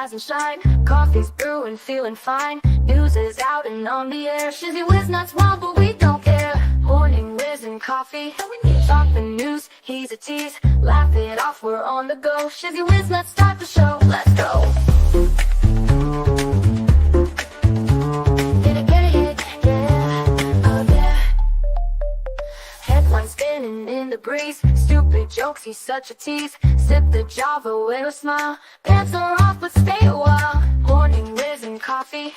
rise and shine. Coffee's brewing, feeling fine. News is out and on the air. Shizzy whiz nuts wild, but we don't care. Morning whiz and coffee. Talk the news, he's a tease. Laugh it off, we're on the go. Shizzy whiz nuts, start the show. Let's go. Get it, yeah. Oh yeah. Headlines spinning in the breeze. Stupid jokes, he's such a tease. Sip the Java with a smile. Pants are off, but stay a while. Morning whiz and coffee.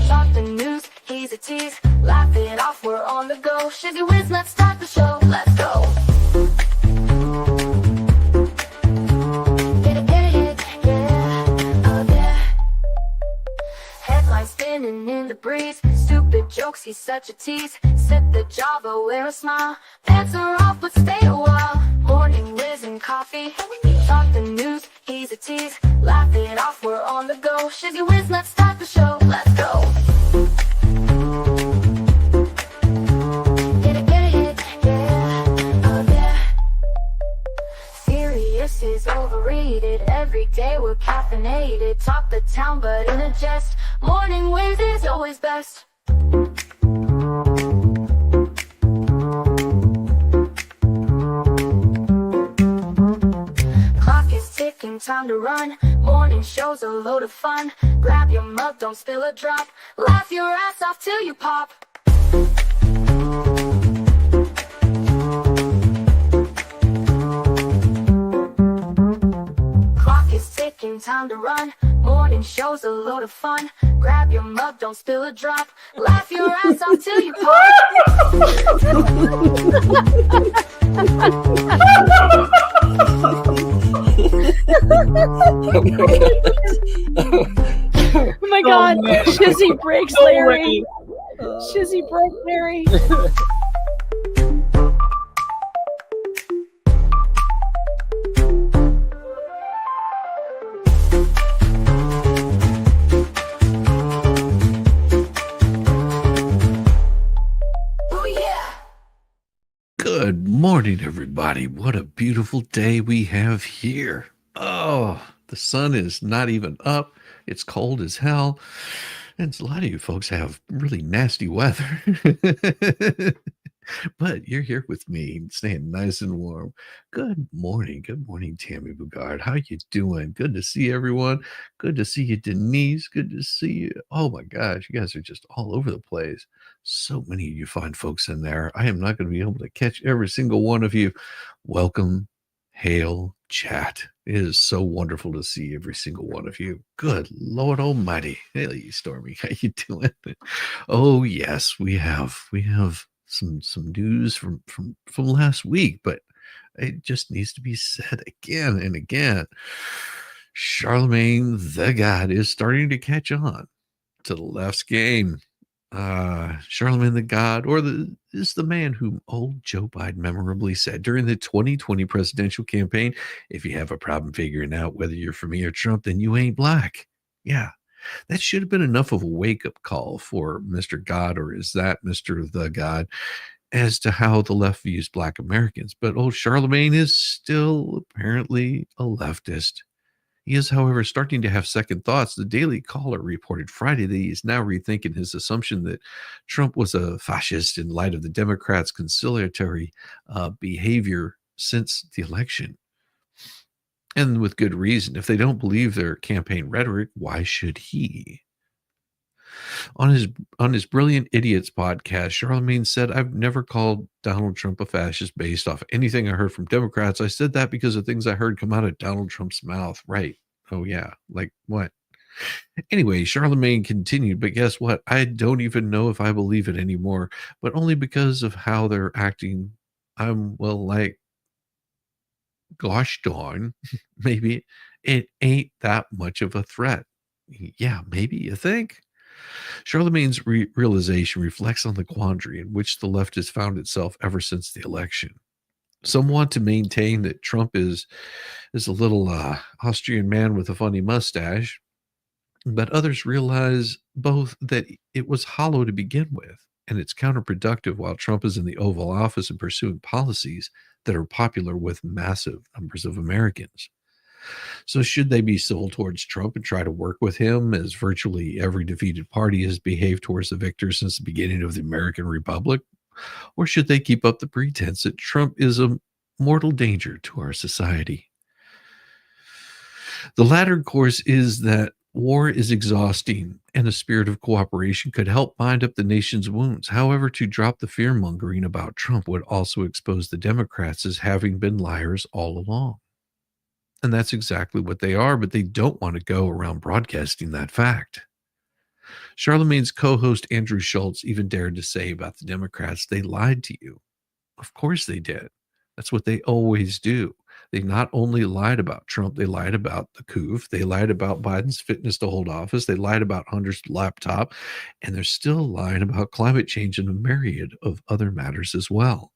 Talk the news, he's a tease. Laugh it off, we're on the go. Shizzy whiz, let's start the show. Let's go. Get it, yeah. Oh yeah. Headlines spinning in the breeze. Stupid jokes, he's such a tease. Sip the Java, wear a smile. Pants are off, but stay a while. Morning whiz and coffee. Talk the news, he's a tease. Laugh it off, we're on the go. Shizzy whiz, let's start the show. Let's go. Get it, yeah. Oh yeah. Serious is overrated. Every day we're caffeinated. Talk the town, but in a jest. Morning whiz is always best. Time to run. Morning show's a load of fun. Grab your mug, don't spill a drop. Laugh your ass off till you pop. Clock is ticking, time to run. Morning show's a load of fun. Grab your mug, don't spill a drop. Laugh your ass off till you pop. Oh my god. Shizzy breaks Larry. Shizzy broke Larry. Good morning, everybody. What a beautiful day we have here. Oh, the sun is not even up. It's cold as hell. And a lot of you folks have really nasty weather. But you're here with me, staying nice and warm. Good morning. Good morning, Tammy Bugard. How you doing? Good to see everyone. Good to see you, Denise. Good to see you. Oh, my gosh. You guys are just all over the place. So many of you fine folks in there. I am not going to be able to catch every single one of you. Welcome, hail, chat. It is so wonderful to see every single one of you. Good Lord Almighty. Hey, Stormy, how you doing? Oh, yes, we have some news from last week, but it just needs to be said again and again. Charlamagne the God is starting to catch on to the left's game. Charlamagne the God, is the man whom old Joe Biden memorably said during the 2020 presidential campaign, if you have a problem figuring out whether you're for me or Trump, then you ain't black. Yeah. That should have been enough of a wake-up call for Mr. God, or is that Mr. the God, as to how the left views black Americans. But old Charlamagne is still apparently a leftist. He is, however, starting to have second thoughts. The Daily Caller reported Friday that he is now rethinking his assumption that Trump was a fascist in light of the Democrats' conciliatory behavior since the election. And with good reason. If they don't believe their campaign rhetoric, why should he? On his Brilliant Idiots podcast, Charlamagne said, I've never called Donald Trump a fascist based off anything I heard from Democrats. I said that because of things I heard come out of Donald Trump's mouth. Right. Oh, yeah. Like what? Anyway, Charlamagne continued, but guess what? I don't even know if I believe it anymore, but only because of how they're acting. I'm, well, like, gosh darn, maybe it ain't that much of a threat. Yeah, maybe you think. Charlamagne's realization reflects on the quandary in which the left has found itself ever since the election. Some want to maintain that Trump is a little Austrian man with a funny mustache, but others realize both that it was hollow to begin with, and it's counterproductive while Trump is in the Oval Office and pursuing policies that are popular with massive numbers of Americans. So should they be civil towards Trump and try to work with him, as virtually every defeated party has behaved towards the victor since the beginning of the American Republic? Or should they keep up the pretense that Trump is a mortal danger to our society? The latter course is that war is exhausting, and a spirit of cooperation could help bind up the nation's wounds. However, to drop the fear mongering about Trump would also expose the Democrats as having been liars all along. And that's exactly what they are, but they don't want to go around broadcasting that fact. Charlamagne's co-host Andrew Schultz even dared to say about the Democrats, they lied to you. Of course they did. That's what they always do. They not only lied about Trump, they lied about the coup, they lied about Biden's fitness to hold office, they lied about Hunter's laptop, and they're still lying about climate change and a myriad of other matters as well.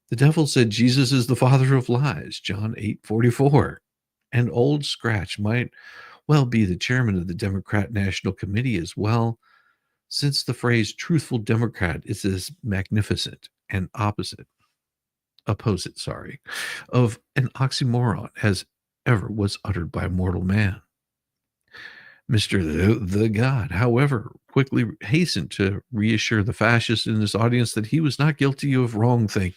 The devil said Jesus is the father of lies, John 8:44. And Old Scratch might well be the chairman of the Democrat National Committee as well, since the phrase truthful Democrat is as magnificent and opposite of an oxymoron as ever was uttered by mortal man. Mr. The God, however, quickly hastened to reassure the fascist in his audience that he was not guilty of wrong thing.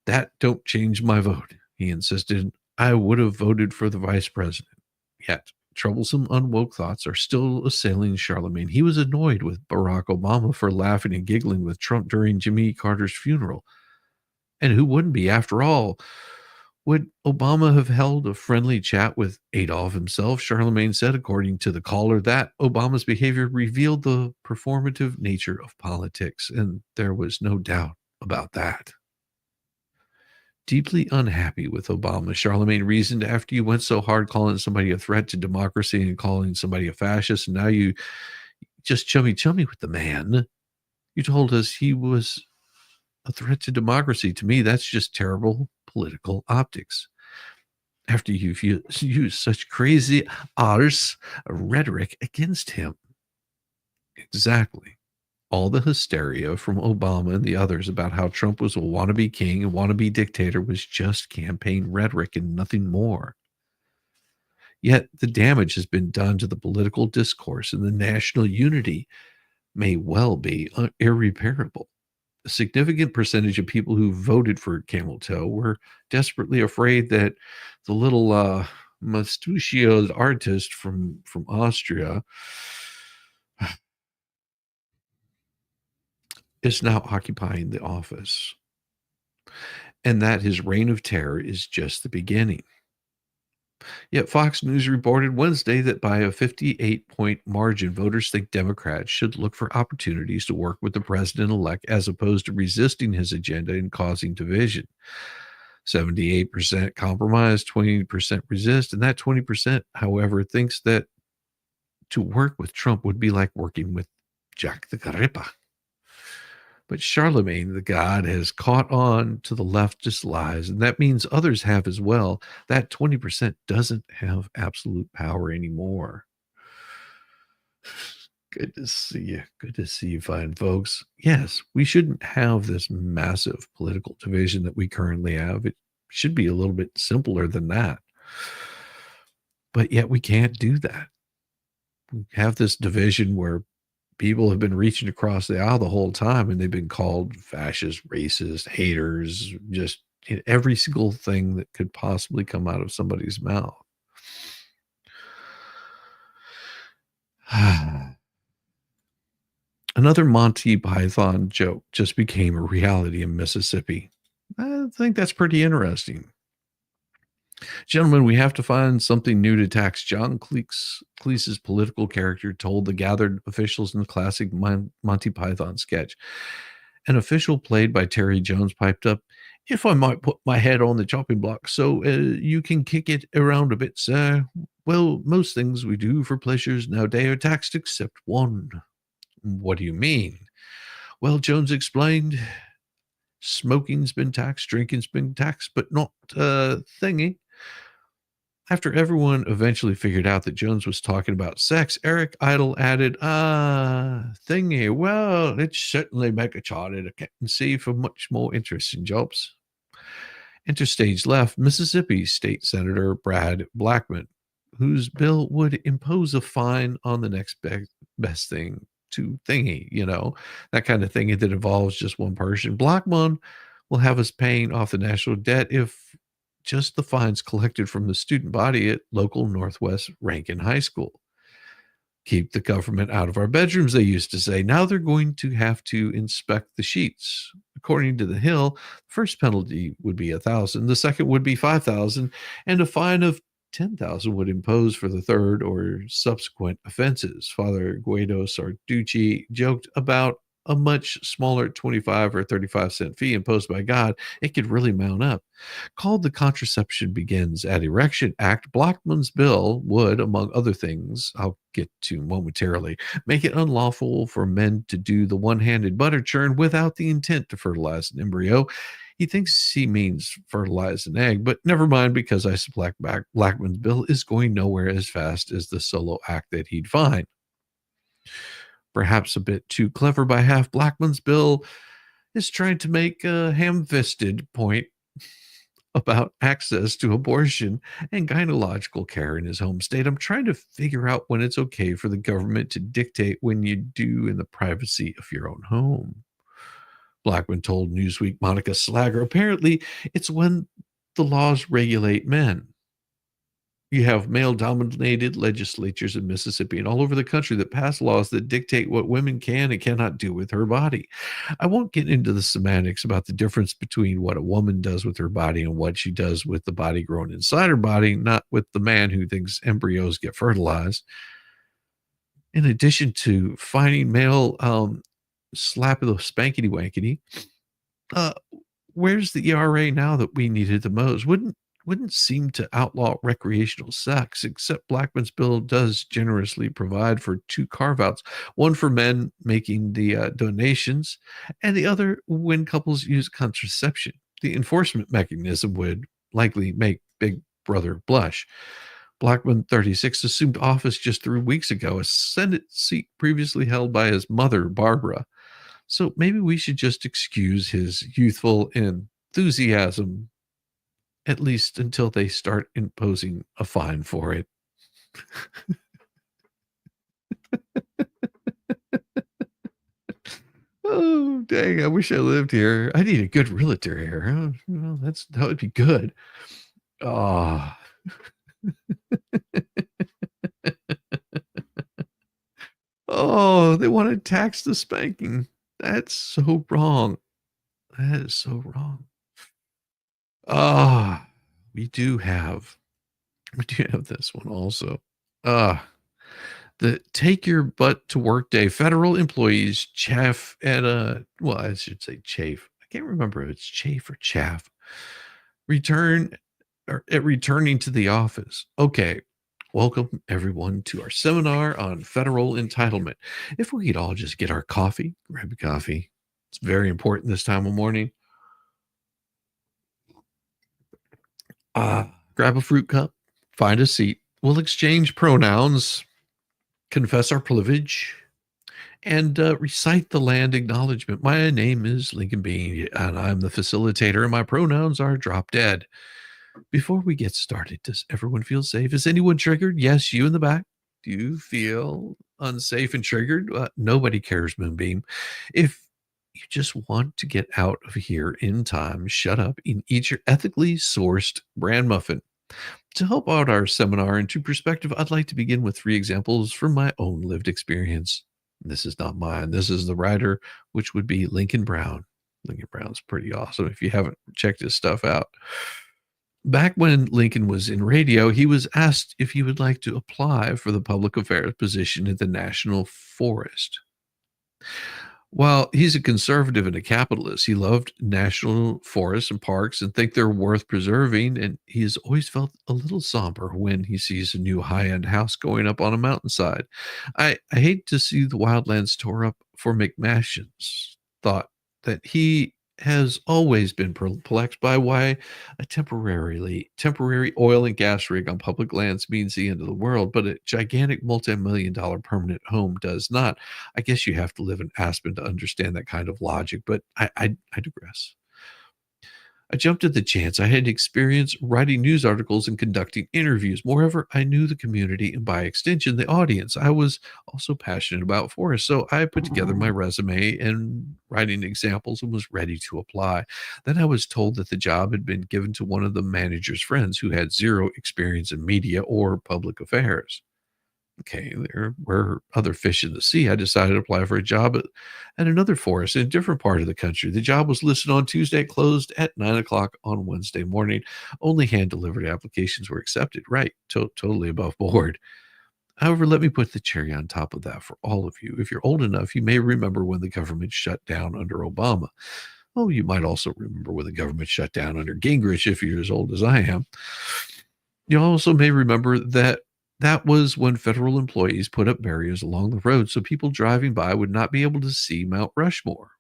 That don't change my vote, he insisted. I would have voted for the vice president. Yet, troublesome unwoke thoughts are still assailing Charlamagne. He was annoyed with Barack Obama for laughing and giggling with Trump during Jimmy Carter's funeral. And who wouldn't be? After all, would Obama have held a friendly chat with Adolf himself? Charlamagne said, according to the caller, that Obama's behavior revealed the performative nature of politics, and there was no doubt about that. Deeply unhappy with Obama, Charlamagne reasoned, after you went so hard calling somebody a threat to democracy and calling somebody a fascist, and now you just chummy with the man. You told us he was a threat to democracy. To me, that's just terrible political optics. After you've used such crazy arse rhetoric against him. Exactly. All the hysteria from Obama and the others about how Trump was a wannabe king and wannabe dictator was just campaign rhetoric and nothing more. Yet the damage has been done to the political discourse, and the national unity may well be irreparable. A significant percentage of people who voted for Camel Toe were desperately afraid that the little mustachioed artist from Austria is now occupying the office, and that his reign of terror is just the beginning. Yet Fox News reported Wednesday that by a 58-point margin, voters think Democrats should look for opportunities to work with the president-elect as opposed to resisting his agenda and causing division. 78% compromise, 20% resist, and that 20%, however, thinks that to work with Trump would be like working with Jack the Ripper. But Charlamagne, the God, has caught on to the leftist lies, and that means others have as well. That 20% doesn't have absolute power anymore. Good to see you. Good to see you, fine folks. Yes, we shouldn't have this massive political division that we currently have. It should be a little bit simpler than that. But yet we can't do that. We have this division where people have been reaching across the aisle the whole time, and they've been called fascist, racist, haters, just every single thing that could possibly come out of somebody's mouth. Another Monty Python joke just became a reality in Mississippi. I think that's pretty interesting. Gentlemen, we have to find something new to tax. John Cleese's political character told the gathered officials in the classic Monty Python sketch. An official played by Terry Jones piped up, "If I might put my head on the chopping block so you can kick it around a bit, sir. Well, most things we do for pleasures nowadays are taxed except one." "What do you mean?" "Well," Jones explained, "smoking's been taxed, drinking's been taxed, but not thingy." After everyone eventually figured out that Jones was talking about sex, Eric Idle added, thingy, well, it certainly make a chartered accountancy for much more interesting jobs. Enter stage left, Mississippi State Senator Brad Blackman, whose bill would impose a fine on the next best thing to thingy, that kind of thing that involves just one person. Blackman will have us paying off the national debt if just the fines collected from the student body at local Northwest Rankin High School. Keep the government out of our bedrooms, they used to say. Now they're going to have to inspect the sheets. According to the Hill, the first penalty would be 1,000, the second would be 5,000, and a fine of 10,000 would impose for the third or subsequent offenses. Father Guido Sarducci joked about a much smaller 25 or 35-cent fee imposed by God. It could really mount up. Called the Contraception Begins at Erection Act, Blackman's bill would, among other things I'll get to momentarily, make it unlawful for men to do the one-handed butter churn without the intent to fertilize an embryo. He thinks he means fertilize an egg, but never mind, because I suspect Blackman's bill is going nowhere as fast as the solo act that he'd find. Perhaps a bit too clever by half, Blackman's bill is trying to make a ham-fisted point about access to abortion and gynecological care in his home state. I'm trying to figure out when it's okay for the government to dictate when you do in the privacy of your own home. Blackman told Newsweek Monica Slager, apparently it's when the laws regulate men. You have male-dominated legislatures in Mississippi and all over the country that pass laws that dictate what women can and cannot do with her body. I won't get into the semantics about the difference between what a woman does with her body and what she does with the body grown inside her body, not with the man who thinks embryos get fertilized. In addition to finding male slap of the spankety-wankety, where's the ERA now that we needed the most? Wouldn't seem to outlaw recreational sex, except Blackman's bill does generously provide for two carve-outs, one for men making the donations, and the other when couples use contraception. The enforcement mechanism would likely make Big Brother blush. Blackman, 36, assumed office just 3 weeks ago, a Senate seat previously held by his mother, Barbara. So maybe we should just excuse his youthful enthusiasm, at least until they start imposing a fine for it. Oh, dang, I wish I lived here. I need a good realtor here. Well, that would be good. Oh. Oh, they want to tax the spanking. That's so wrong. That is so wrong. We do have this one also. The take your butt to work day. Federal employees chafe at I should say chafe. I can't remember if it's chafe or chaff. Returning to the office. Okay. Welcome everyone to our seminar on federal entitlement. If we could all just get our coffee, grab a coffee. It's very important this time of morning. Grab a fruit cup, find a seat. We'll exchange pronouns, confess our privilege, and recite the land acknowledgement. My name is Lincoln Bean, and I'm the facilitator, and my pronouns are drop dead. Before we get started, does everyone feel safe? Is anyone triggered? Yes, you in the back. Do you feel unsafe and triggered? Nobody cares, Moonbeam. If you just want to get out of here in time, shut up and eat your ethically sourced bran muffin. To help out our seminar into perspective, I'd like to begin with 3 examples from my own lived experience. This is not mine. This is the writer, which would be Lincoln Brown. Lincoln Brown's pretty awesome if you haven't checked his stuff out. Back when Lincoln was in radio, he was asked if he would like to apply for the public affairs position at the National Forest. While he's a conservative and a capitalist, he loved national forests and parks and think they're worth preserving, and he has always felt a little somber when he sees a new high-end house going up on a mountainside. I hate to see the wildlands tore up for McMansions. Thought that he has always been perplexed by why a temporary oil and gas rig on public lands means the end of the world, but a gigantic multi-million-dollar permanent home does not. I guess you have to live in Aspen to understand that kind of logic, but I digress. I jumped at the chance. I had experience writing news articles and conducting interviews. Moreover, I knew the community and by extension, the audience. I was also passionate about forests. So I put together my resume and writing examples and was ready to apply. Then I was told that the job had been given to one of the manager's friends who had zero experience in media or public affairs. Okay, there were other fish in the sea. I decided to apply for a job at another forest in a different part of the country. The job was listed on Tuesday, closed at 9 o'clock on Wednesday morning. Only hand delivered applications were accepted. Right, totally above board. However, let me put the cherry on top of that for all of you. If you're old enough, you may remember when the government shut down under Obama. Oh, you might also remember when the government shut down under Gingrich if you're as old as I am. You also may remember that that was when federal employees put up barriers along the road so people driving by would not be able to see Mount Rushmore.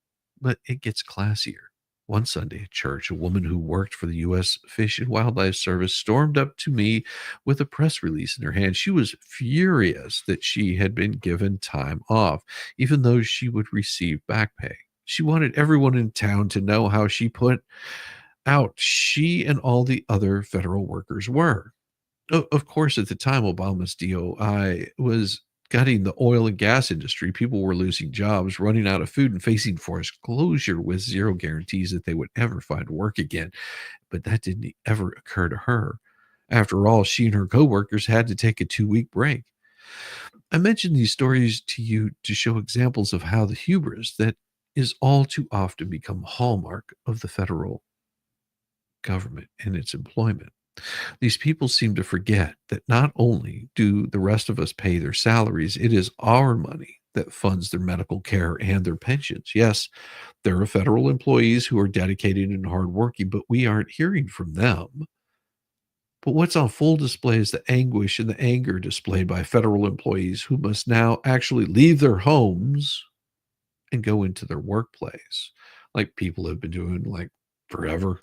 But it gets classier. One Sunday at church, a woman who worked for the U.S. Fish and Wildlife Service stormed up to me with a press release in her hand. She was furious that she had been given time off, even though she would receive back pay. She wanted everyone in town to know how she put out she and all the other federal workers were. Of course, at the time, Obama's DOI was gutting the oil and gas industry. People were losing jobs, running out of food, and facing forced closure with zero guarantees that they would ever find work again. But that didn't ever occur to her. After all, she and her coworkers had to take a 2 week break. I mention these stories to you to show examples of how the hubris that is all too often become hallmark of the federal government and its employment. These people seem to forget that not only do the rest of us pay their salaries, it is our money that funds their medical care and their pensions. Yes, there are federal employees who are dedicated and hardworking, but we aren't hearing from them. But what's on full display is the anguish and the anger displayed by federal employees who must now actually leave their homes and go into their workplace, like people have been doing like forever.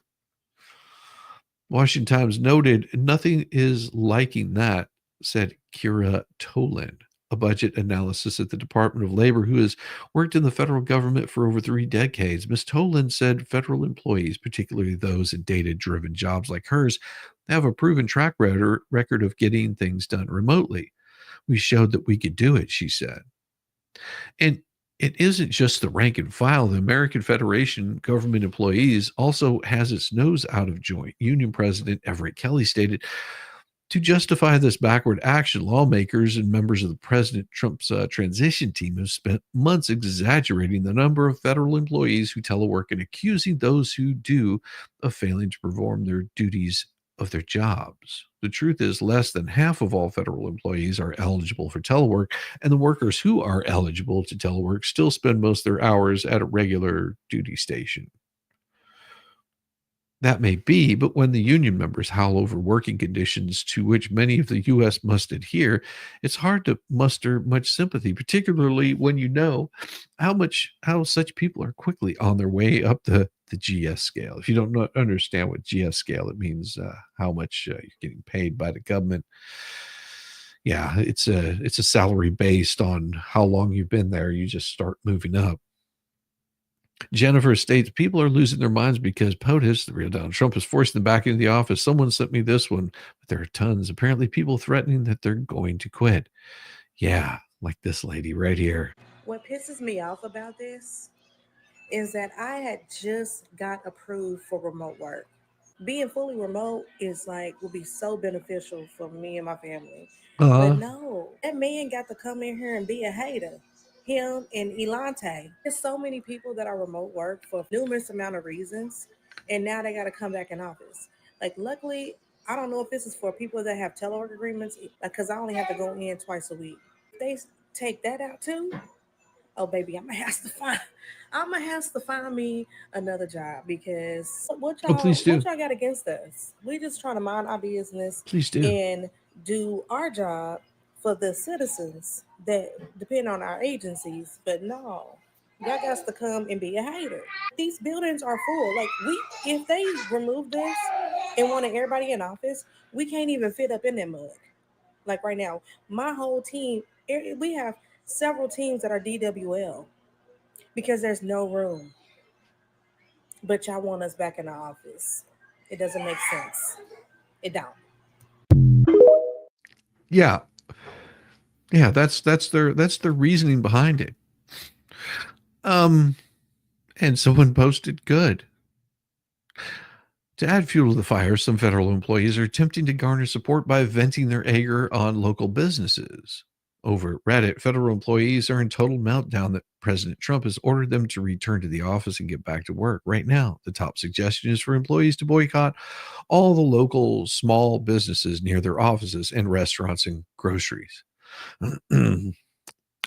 Washington Times noted, nothing is liking that, said Kira Toland, a budget analyst at the Department of Labor who has worked in the federal government for over 3 decades. Ms. Toland said federal employees, particularly those in data driven jobs like hers, have a proven track record of getting things done remotely. We showed that we could do it, she said. And it isn't just the rank and file. The American Federation Government Employees also has its nose out of joint. Union President Everett Kelly stated, to justify this backward action, lawmakers and members of the President Trump's transition team have spent months exaggerating the number of federal employees who telework and accusing those who do of failing to perform their duties of their jobs. The truth is, less than half of all federal employees are eligible for telework, and the workers who are eligible to telework still spend most of their hours at a regular duty station. That may be, but when the union members howl over working conditions to which many of the U.S. must adhere, it's hard to muster much sympathy, particularly when you know how such people are quickly on their way up the GS scale. If you don't understand what GS scale, it means how much you're getting paid by the government. Yeah, it's a salary based on how long you've been there. You just start moving up. Jennifer states people are losing their minds because POTUS, the real Donald Trump, is forcing them back into the office. Someone sent me this one, but there are tons. Apparently, people threatening that they're going to quit. Yeah, like this lady right here. What pisses me off about this is that I had just got approved for remote work. Being fully remote is like will be so beneficial for me and my family. But no, that man got to come in here and be a hater. Him and Elante. There's so many people that are remote work for numerous amount of reasons, and now they got to come back in office. Like, luckily, I don't know if this is for people that have telework agreements, because I only have to go in twice a week. If they take that out too, oh baby, I'm gonna have to find me another job because Please do. what y'all got against us? We just trying to mind our business Please do. and do our job for the citizens that depend on our agencies. But no, y'all got to come and be a hater. These buildings are full. Like if they remove this and wanted everybody in office, we can't even fit up in that mug. Like right now, my whole team, we have several teams that are DWL because there's no room. but y'all want us back in the office. It doesn't make sense. It don't. Yeah. Yeah, that's their reasoning behind it. And someone posted good. To add fuel to the fire, some federal employees are attempting to garner support by venting their anger on local businesses. Over at Reddit, federal employees are in total meltdown that President Trump has ordered them to return to the office and get back to work. Right now, the top suggestion is for employees to boycott all the local small businesses near their offices and restaurants and groceries.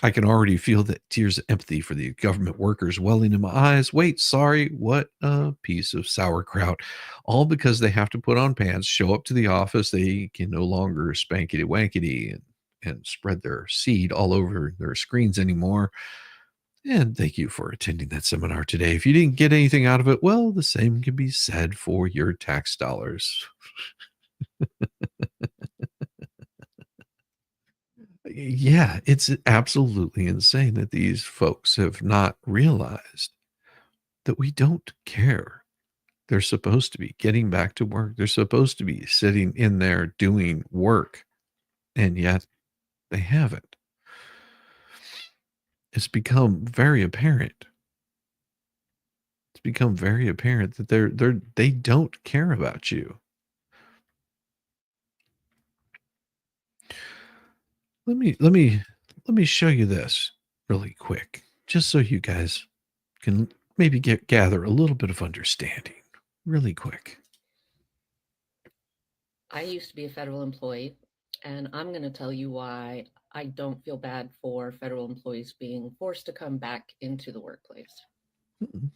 I can already feel the tears of empathy for the government workers welling in my eyes. Wait, sorry, what a piece of sauerkraut. All because they have to put on pants, show up to the office. They can no longer spankety wankety and spread their seed all over their screens anymore. And thank you for attending that seminar today. If you didn't get anything out of it, well, the same can be said for your tax dollars. Yeah, it's absolutely insane that these folks have not realized that we don't care. They're supposed to be getting back to work. They're supposed to be sitting in there doing work, and yet they haven't. It's become very apparent. It's become very apparent that they don't care about you. Let me show you this really quick, just so you guys can maybe gather a little bit of understanding really quick. I used to be a federal employee, and I'm going to tell you why I don't feel bad for federal employees being forced to come back into the workplace. Mm-mm.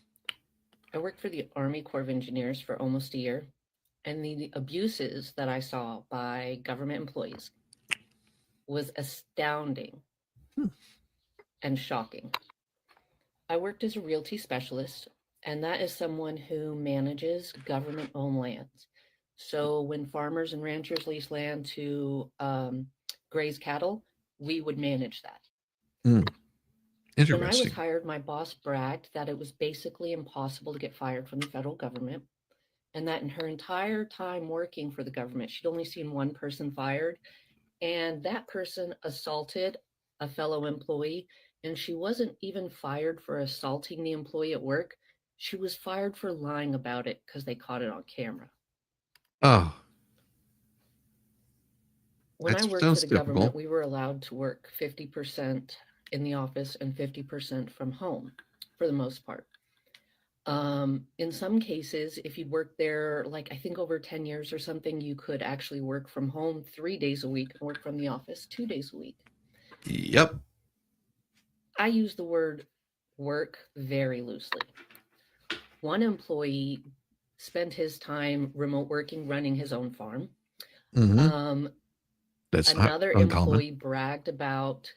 I worked for the Army Corps of Engineers for almost a year, and the abuses that I saw by government employees was astounding and shocking. I worked as a realty specialist, and that is someone who manages government-owned lands. So when farmers and ranchers lease land to graze cattle, we would manage that. When I was Interesting. hired, my boss bragged that it was basically impossible to get fired from the federal government, and that in her entire time working for the government, she'd only seen one person fired, and that person assaulted a fellow employee, and she wasn't even fired for assaulting the employee at work. She was fired for lying about it because they caught it on camera. Oh, When I that worked for sounds the typical. government, we were allowed to work 50% in the office and 50% from home for the most part. In some cases, if you'd worked there, like I think over 10 years or something, you could actually work from home 3 days a week and work from the office 2 days a week. Yep. I use the word work very loosely. One employee spent his time remote working, running his own farm. Mm-hmm. That's not Another uncommon. employee bragged about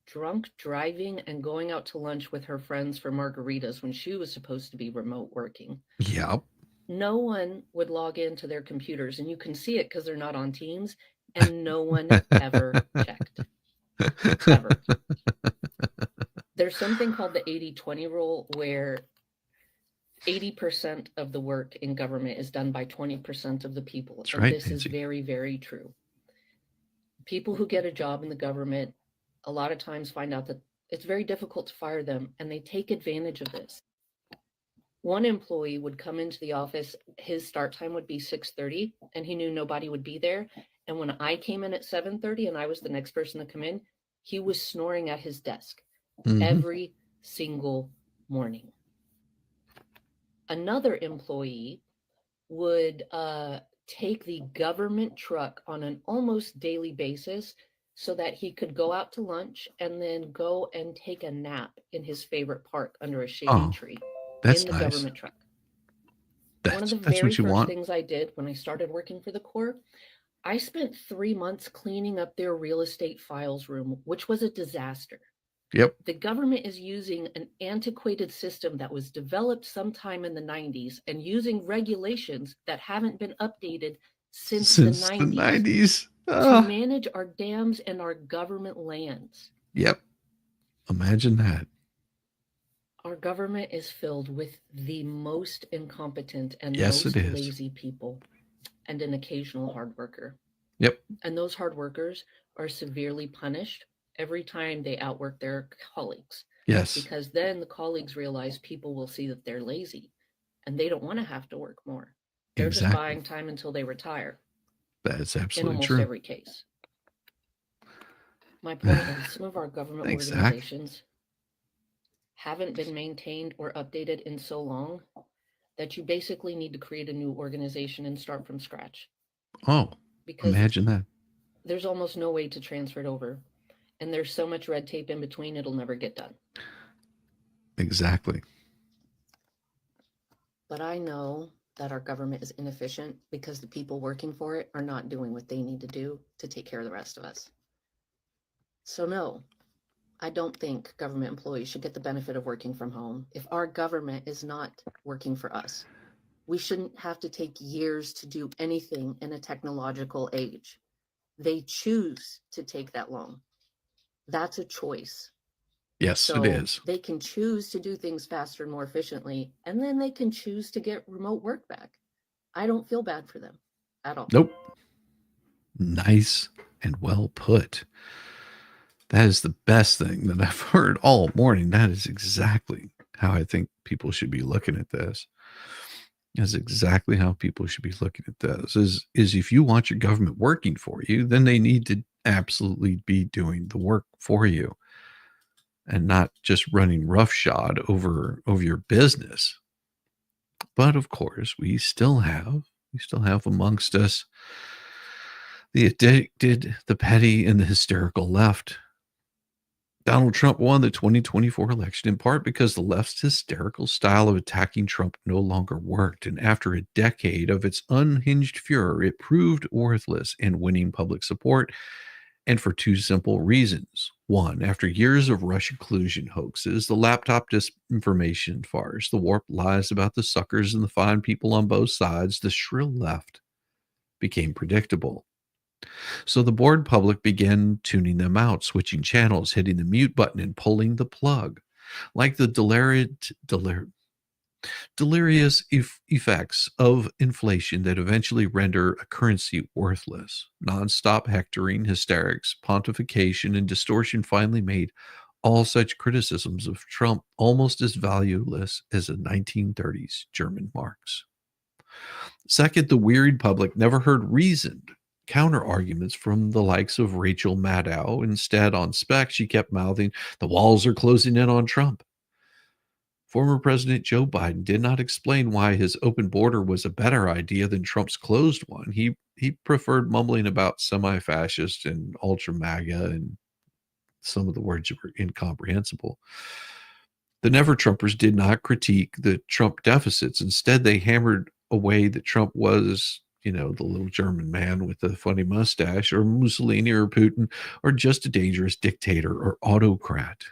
drunk driving and going out to lunch with her friends for margaritas when she was supposed to be remote working. Yep. No one would log into their computers, and you can see it because they're not on Teams, and no one ever checked. Ever. There's something called the 80-20 rule where 80% of the work in government is done by 20% of the people. That's and right, this Nancy. is very, very true. People who get a job in the government a lot of times find out that it's very difficult to fire them, and they take advantage of this. One employee would come into the office, his start time would be 6:30, and he knew nobody would be there. And when I came in at 7:30 and I was the next person to come in, he was snoring at his desk every single morning. Another employee would take the government truck on an almost daily basis so that he could go out to lunch and then go and take a nap in his favorite park under a shady tree That's in the nice. government truck. One of the That's very what you first want. things I did when I started working for the Corps, I spent 3 months cleaning up their real estate files room, which was a disaster. Yep. The government is using an antiquated system that was developed sometime in the 90s and using regulations that haven't been updated since the 90s to manage our dams and our government lands. Yep. Imagine that. Our government is filled with the most incompetent and Yes, most it is. lazy people, and an occasional hard worker. Yep. And those hard workers are severely punished every time they outwork their colleagues. Yes. Because then the colleagues realize people will see that they're lazy and they don't want to have to work more. They're just Exactly. buying time until they retire That's in absolutely almost true. every case. My point is, some of our government Thanks, Zach. organizations haven't been maintained or updated in so long that you basically need to create a new organization and start from scratch. Oh, Because imagine that. there's almost no way to transfer it over. And there's so much red tape in between, it'll never get done. Exactly. But I know that our government is inefficient because the people working for it are not doing what they need to do to take care of the rest of us. So no, I don't think government employees should get the benefit of working from home. If our government is not working for us, we shouldn't have to take years to do anything in a technological age. They choose to take that long. That's a choice. Yes, So it is. they can choose to do things faster and more efficiently, and then they can choose to get remote work back. I don't feel bad for them at all. Nope. Nice and well put. That is the best thing that I've heard all morning. That is exactly how I think people should be looking at this. That's exactly how people should be looking at this. Is if you want your government working for you, then they need to absolutely be doing the work for you and not just running roughshod over your business. But of course, we still have amongst us the addicted, the petty, and the hysterical left. Donald Trump won the 2024 election in part because the left's hysterical style of attacking Trump no longer worked. And after a decade of its unhinged furor, it proved worthless in winning public support, and for two simple reasons. One, after years of Russia collusion hoaxes, the laptop disinformation farce, the warped lies about the suckers and the fine people on both sides, the shrill left became predictable. So the bored public began tuning them out, switching channels, hitting the mute button, and pulling the plug. Like the delirious effects of inflation that eventually render a currency worthless. Nonstop hectoring, hysterics, pontification, and distortion finally made all such criticisms of Trump almost as valueless as the 1930s German marks. Second, the wearied public never heard reasoned counter arguments from the likes of Rachel Maddow. Instead, on spec, she kept mouthing, "The walls are closing in on Trump." Former President Joe Biden did not explain why his open border was a better idea than Trump's closed one. He preferred mumbling about semi-fascist and ultra MAGA, and some of the words were incomprehensible. The Never-Trumpers did not critique the Trump deficits. Instead, they hammered away that Trump was, the little German man with the funny mustache, or Mussolini or Putin, or just a dangerous dictator or autocrat.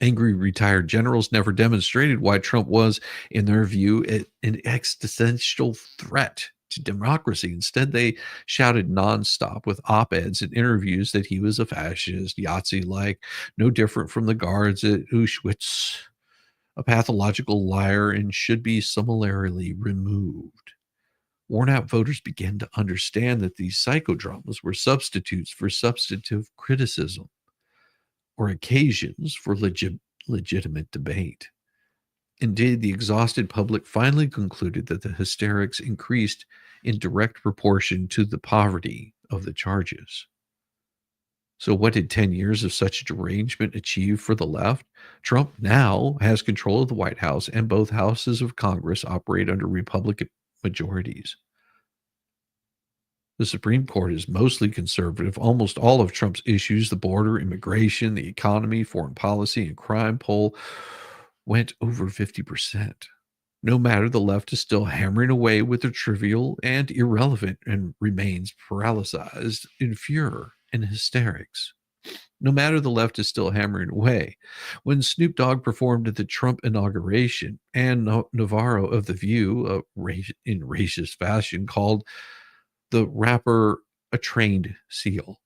Angry retired generals never demonstrated why Trump was, in their view, an existential threat to democracy. Instead, they shouted nonstop with op-eds and interviews that he was a fascist, Yahtzee-like, no different from the guards at Auschwitz, a pathological liar, and should be summarily removed. Worn-out voters began to understand that these psychodramas were substitutes for substantive criticism, or occasions for legitimate debate. Indeed, the exhausted public finally concluded that the hysterics increased in direct proportion to the poverty of the charges. So what did 10 years of such derangement achieve for the left? Trump now has control of the White House, and both houses of Congress operate under Republican majorities. The Supreme Court is mostly conservative. Almost all of Trump's issues, the border, immigration, the economy, foreign policy, and crime poll, went over 50%. No matter, the left is still hammering away with the trivial and irrelevant and remains paralyzed in furor and hysterics. No matter, the left is still hammering away. When Snoop Dogg performed at the Trump inauguration, and Navarro of The View, in racist fashion, called the rapper a trained seal.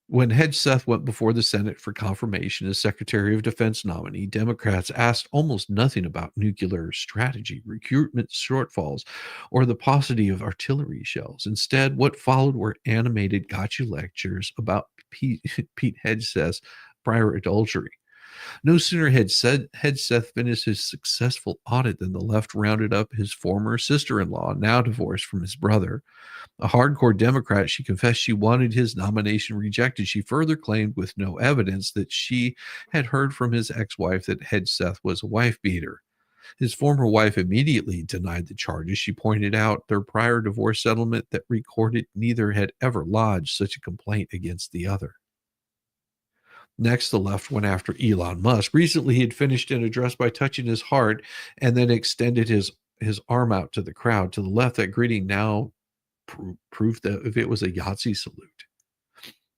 When Hegseth went before the Senate for confirmation as Secretary of Defense nominee, Democrats asked almost nothing about nuclear strategy, recruitment shortfalls, or the paucity of artillery shells. Instead, what followed were animated gotcha lectures about Pete Hegseth's prior adultery. No sooner had Hegseth finished his successful audit than the left rounded up his former sister-in-law, now divorced from his brother. A hardcore Democrat, she confessed she wanted his nomination rejected. She further claimed, with no evidence, that she had heard from his ex-wife that Hegseth was a wife beater. His former wife immediately denied the charges. She pointed out their prior divorce settlement that recorded neither had ever lodged such a complaint against the other. Next, the left went after Elon Musk. Recently, he had finished an address by touching his heart and then extended his arm out to the crowd. To the left, that greeting now proved that if it was a Yahtzee salute.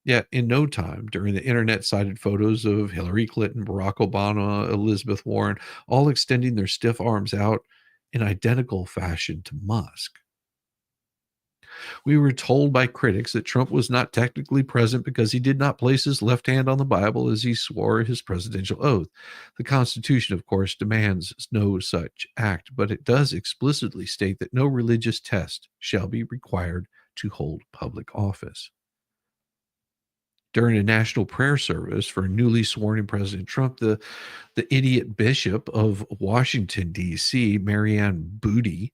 Yet, in no time, during the internet cited photos of Hillary Clinton, Barack Obama, Elizabeth Warren, all extending their stiff arms out in identical fashion to Musk. We were told by critics that Trump was not technically present because he did not place his left hand on the Bible as he swore his presidential oath. The Constitution, of course, demands no such act, but it does explicitly state that no religious test shall be required to hold public office. During a national prayer service for newly sworn in President Trump, the idiot bishop of Washington, D.C., Marianne Booty,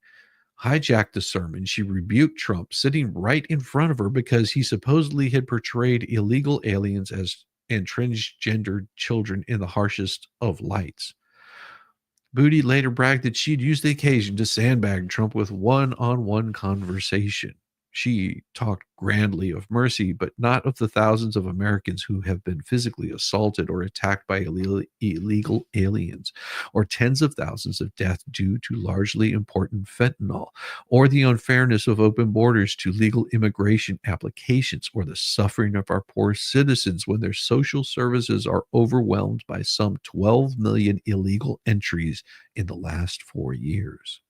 hijacked the sermon. She rebuked Trump sitting right in front of her because he supposedly had portrayed illegal aliens as and transgendered children in the harshest of lights. Booty later bragged that she'd used the occasion to sandbag Trump with one-on-one conversation. She talked grandly of mercy, but not of the thousands of Americans who have been physically assaulted or attacked by illegal aliens, or tens of thousands of deaths due to largely important fentanyl, or the unfairness of open borders to legal immigration applications, or the suffering of our poor citizens when their social services are overwhelmed by some 12 million illegal entries in the last 4 years.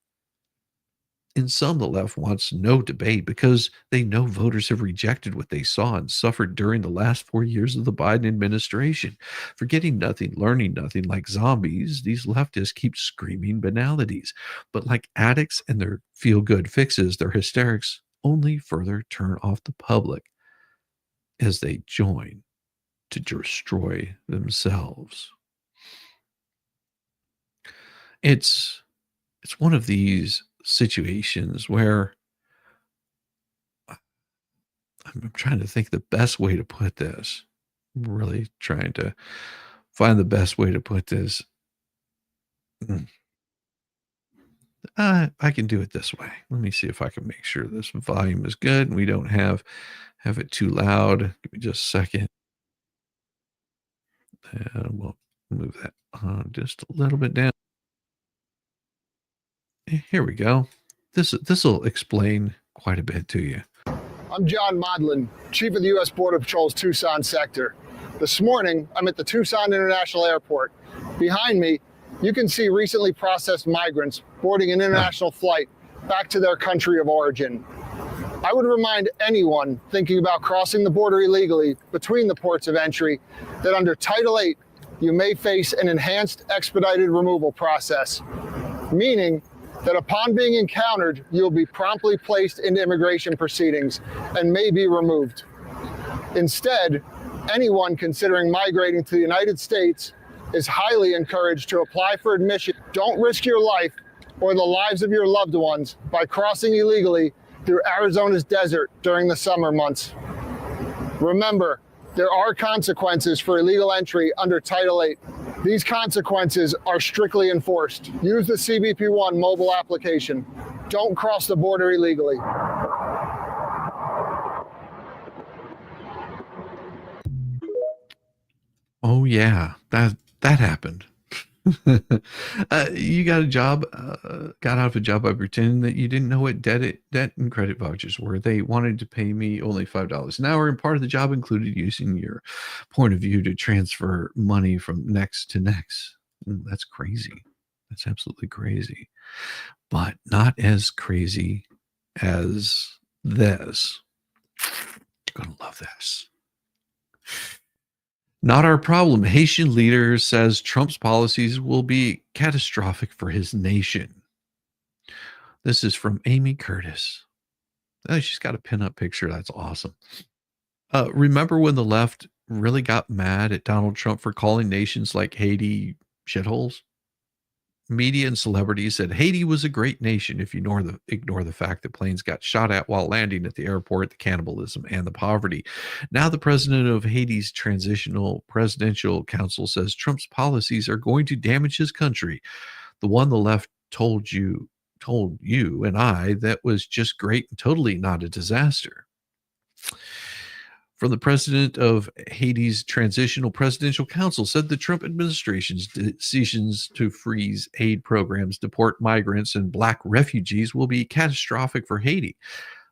In some, the left wants no debate because they know voters have rejected what they saw and suffered during the last 4 years of the Biden administration. Forgetting nothing, learning nothing, like zombies, these leftists keep screaming banalities. But like addicts and their feel-good fixes, their hysterics only further turn off the public as they join to destroy themselves. It's one of these situations where I'm trying to think the best way to put this. I'm really trying to find the best way to put this. I can do it this way. Let me see if I can make sure this volume is good and we don't have it too loud. Give me just a second. And we'll move that just a little bit down. Here we go. This will explain quite a bit to you. I'm John Modlin, Chief of the U.S. Border Patrol's Tucson sector. This morning, I'm at the Tucson International Airport. Behind me, you can see recently processed migrants boarding an international flight back to their country of origin. I would remind anyone thinking about crossing the border illegally between the ports of entry that under Title 8, you may face an enhanced expedited removal process, meaning that upon being encountered, you'll be promptly placed into immigration proceedings and may be removed. Instead, anyone considering migrating to the United States is highly encouraged to apply for admission. Don't risk your life or the lives of your loved ones by crossing illegally through Arizona's desert during the summer months. Remember, there are consequences for illegal entry under Title 8. These consequences are strictly enforced. Use the CBP-1 mobile application. Don't cross the border illegally. Oh yeah, that happened. You got a job, got out of a job by pretending that you didn't know what debt and credit vouchers were. They wanted to pay me only $5 an hour, and part of the job included using your point of view to transfer money from next to next. That's crazy. That's absolutely crazy. But not as crazy as this. You're going to love this. Not our problem. Haitian leader says Trump's policies will be catastrophic for his nation. This is from Amy Curtis. Oh, she's got a pinup picture. That's awesome. Remember when the left really got mad at Donald Trump for calling nations like Haiti shitholes? Media and celebrities said Haiti was a great nation if you ignore the fact that planes got shot at while landing at the airport, the cannibalism, and the poverty. Now the president of Haiti's Transitional Presidential Council says Trump's policies are going to damage his country. The one the left told you and I that was just great and totally not a disaster. From the president of Haiti's Transitional Presidential Council said the Trump administration's decisions to freeze aid programs, deport migrants, and black refugees will be catastrophic for Haiti.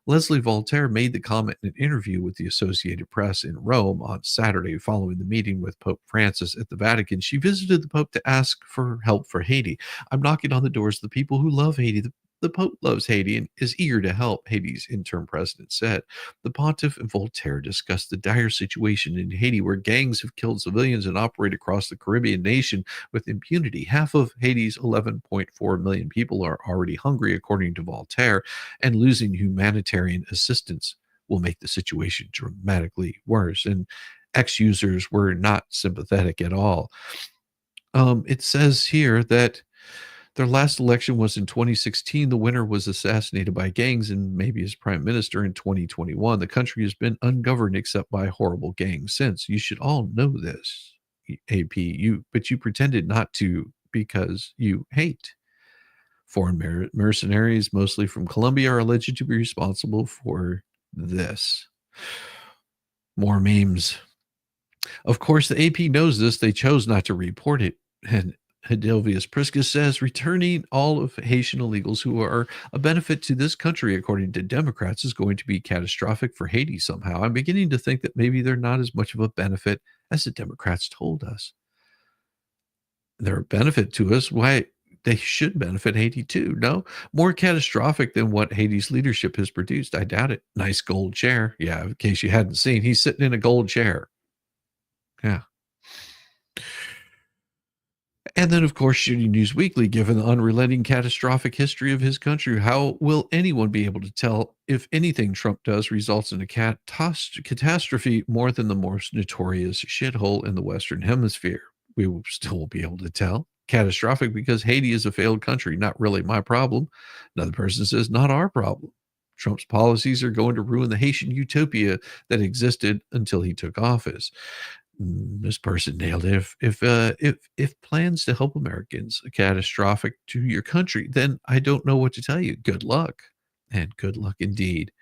Leslie Voltaire made the comment in an interview with the Associated Press in Rome on Saturday following the meeting with Pope Francis at the Vatican. She visited the Pope to ask for help for Haiti. I'm knocking on the doors of the people who love Haiti. The Pope loves Haiti and is eager to help, Haiti's interim president said. The pontiff and Voltaire discussed the dire situation in Haiti where gangs have killed civilians and operate across the Caribbean nation with impunity. Half of Haiti's 11.4 million people are already hungry, according to Voltaire, and losing humanitarian assistance will make the situation dramatically worse. And ex-users were not sympathetic at all. It says here that their last election was in 2016. The winner was assassinated by gangs and maybe as prime minister in 2021. The country has been ungoverned except by horrible gangs since. You should all know this, AP, but you pretended not to because you hate. Foreign mercenaries, mostly from Colombia, are alleged to be responsible for this. More memes. Of course, the AP knows this. They chose not to report it. And Hedilvius Priscus says returning all of Haitian illegals who are a benefit to this country, according to Democrats, is going to be catastrophic for Haiti somehow. I'm beginning to think that maybe they're not as much of a benefit as the Democrats told us. They're a benefit to us. Why? They should benefit Haiti too. No, more catastrophic than what Haiti's leadership has produced. I doubt it. Nice gold chair. Yeah, in case you hadn't seen, he's sitting in a gold chair. Yeah. And then, of course, Shooting News Weekly, given the unrelenting catastrophic history of his country, how will anyone be able to tell if anything Trump does results in a catastrophe more than the most notorious shithole in the Western Hemisphere? We will still be able to tell. Catastrophic because Haiti is a failed country. Not really my problem. Another person says, not our problem. Trump's policies are going to ruin the Haitian utopia that existed until he took office. This person nailed it. If plans to help Americans are catastrophic to your country, then I don't know what to tell you. Good luck, and good luck indeed.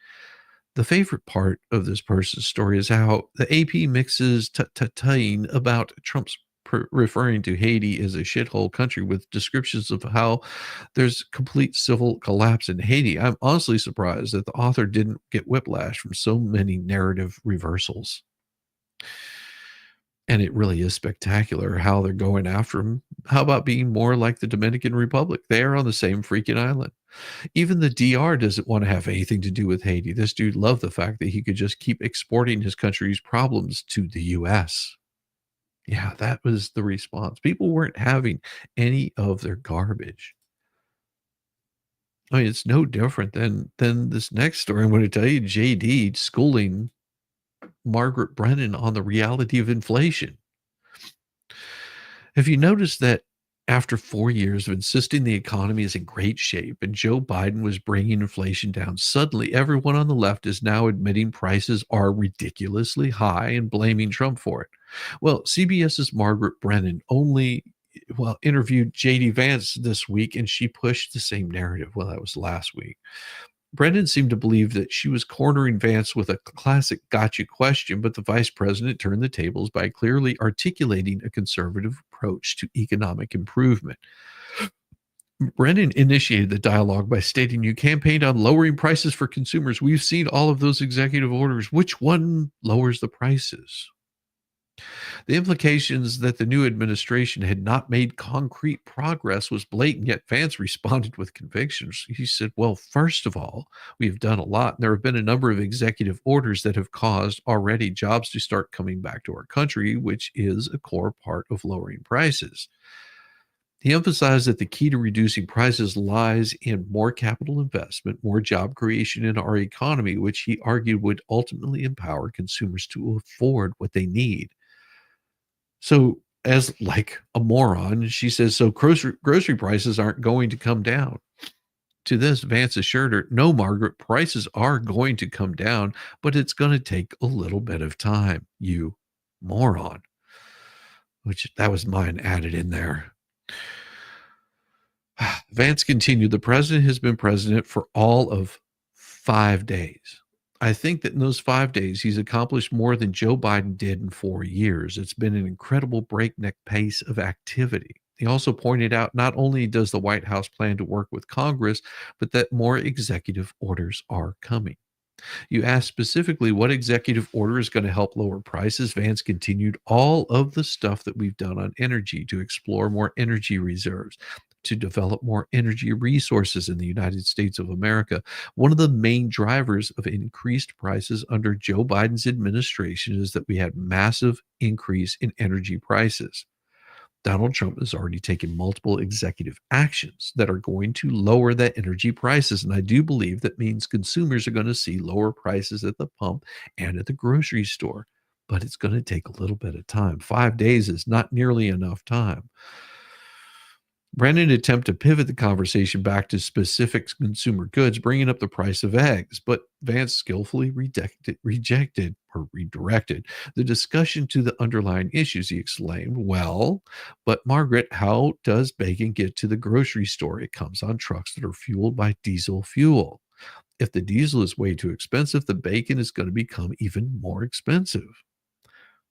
The favorite part of this person's story is how the AP mixes tut-tut-tutting about Trump's referring to Haiti as a shithole country with descriptions of how there's complete civil collapse in Haiti. I'm honestly surprised that the author didn't get whiplash from so many narrative reversals. And it really is spectacular how they're going after him. How about being more like the Dominican Republic? They are on the same freaking island. Even the DR doesn't want to have anything to do with Haiti. This dude loved the fact that he could just keep exporting his country's problems to the U.S. Yeah, that was the response. People weren't having any of their garbage. I mean, it's no different than this next story I'm going to tell you. JD schooling Margaret Brennan on the reality of inflation. Have you noticed that after 4 years of insisting the economy is in great shape and Joe Biden was bringing inflation down, suddenly everyone on the left is now admitting prices are ridiculously high and blaming Trump for it? Well, CBS's Margaret Brennan interviewed JD Vance this week, and she pushed the same narrative. Well, that was last week. Brennan seemed to believe that she was cornering Vance with a classic gotcha question, but the vice president turned the tables by clearly articulating a conservative approach to economic improvement. Brennan initiated the dialogue by stating, "You campaigned on lowering prices for consumers. We've seen all of those executive orders. Which one lowers the prices?" The implications that the new administration had not made concrete progress was blatant, yet Vance responded with convictions. He said, well, first of all, we've done a lot. There have been a number of executive orders that have caused already jobs to start coming back to our country, which is a core part of lowering prices. He emphasized that the key to reducing prices lies in more capital investment, more job creation in our economy, which he argued would ultimately empower consumers to afford what they need. So, as like a moron, she says, so grocery prices aren't going to come down. To this, Vance assured her, no, Margaret, prices are going to come down, but it's going to take a little bit of time, you moron. Which that was mine added in there. Vance continued, the president has been president for all of 5 days. I think that in those 5 days, he's accomplished more than Joe Biden did in 4 years. It's been an incredible breakneck pace of activity. He also pointed out not only does the White House plan to work with Congress, but that more executive orders are coming. You asked specifically what executive order is going to help lower prices. Vance continued all of the stuff that we've done on energy to explore more energy reserves, to develop more energy resources in the United States of America. One of the main drivers of increased prices under Joe Biden's administration is that we had massive increase in energy prices. Donald Trump has already taken multiple executive actions that are going to lower that energy prices. And I do believe that means consumers are going to see lower prices at the pump and at the grocery store. But it's going to take a little bit of time. 5 days is not nearly enough time. Brennan attempted to pivot the conversation back to specific consumer goods, bringing up the price of eggs, but Vance skillfully redirected the discussion to the underlying issues. He exclaimed, well, but Margaret, how does bacon get to the grocery store? It comes on trucks that are fueled by diesel fuel. If the diesel is way too expensive, the bacon is going to become even more expensive.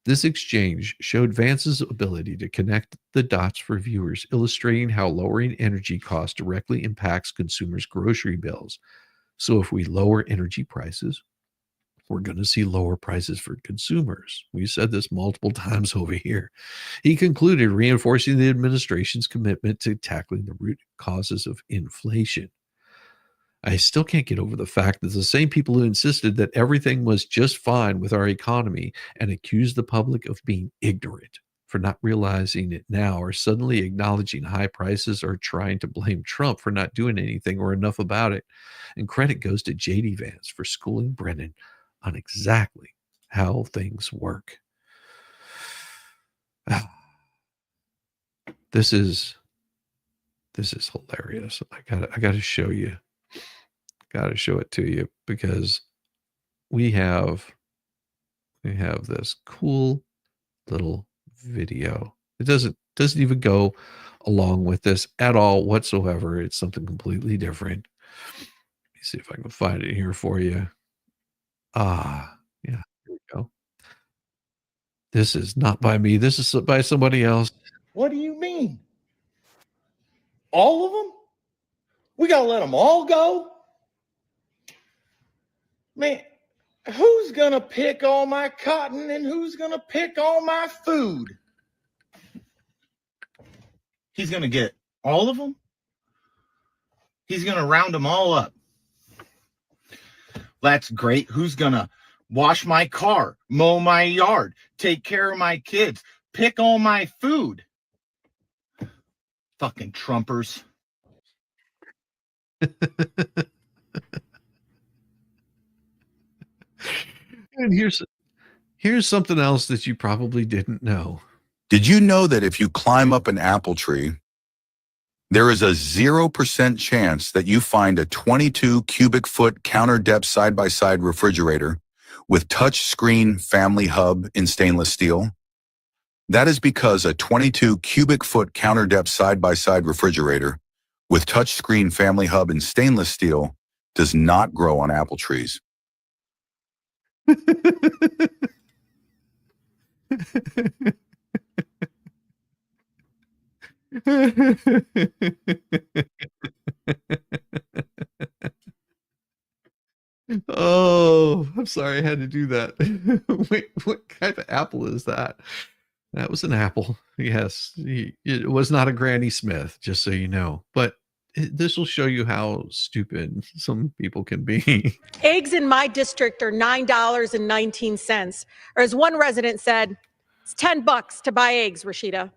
This exchange showed Vance's ability to connect the dots for viewers, illustrating how lowering energy costs directly impacts consumers' grocery bills. So if we lower energy prices, we're going to see lower prices for consumers. We said this multiple times over here. He concluded, reinforcing the administration's commitment to tackling the root causes of inflation. I still can't get over the fact that the same people who insisted that everything was just fine with our economy and accused the public of being ignorant for not realizing it now are suddenly acknowledging high prices or trying to blame Trump for not doing anything or enough about it. And credit goes to J.D. Vance for schooling Brennan on exactly how things work. This is hilarious. I got to show you. Got to show it to you because we have this cool little video. It doesn't even go along with this at all whatsoever. It's something completely different. Let me see if I can find it here for you. Yeah, here we go. This is not by me. This is by somebody else. What do you mean? All of them? We gotta let them all go? Man, who's gonna pick all my cotton and who's gonna pick all my food? He's gonna get all of them? He's gonna round them all up. That's great. Who's gonna wash my car, mow my yard, take care of my kids, pick all my food? Fucking Trumpers. And here's something else that you probably didn't know. Did you know that if you climb up an apple tree, there is a 0% chance that you find a 22 cubic foot counter depth side-by-side refrigerator with touchscreen family hub in stainless steel? That is because a 22 cubic foot counter depth side-by-side refrigerator with touchscreen family hub in stainless steel does not grow on apple trees. Oh Oh, I'm sorry I had to do that. Wait, what kind of apple is that? That was an apple. Yes, it was not a Granny Smith, just so you know. But this will show you how stupid some people can be. Eggs in my district are $9.19. Or as one resident said, it's $10 to buy eggs, Rashida.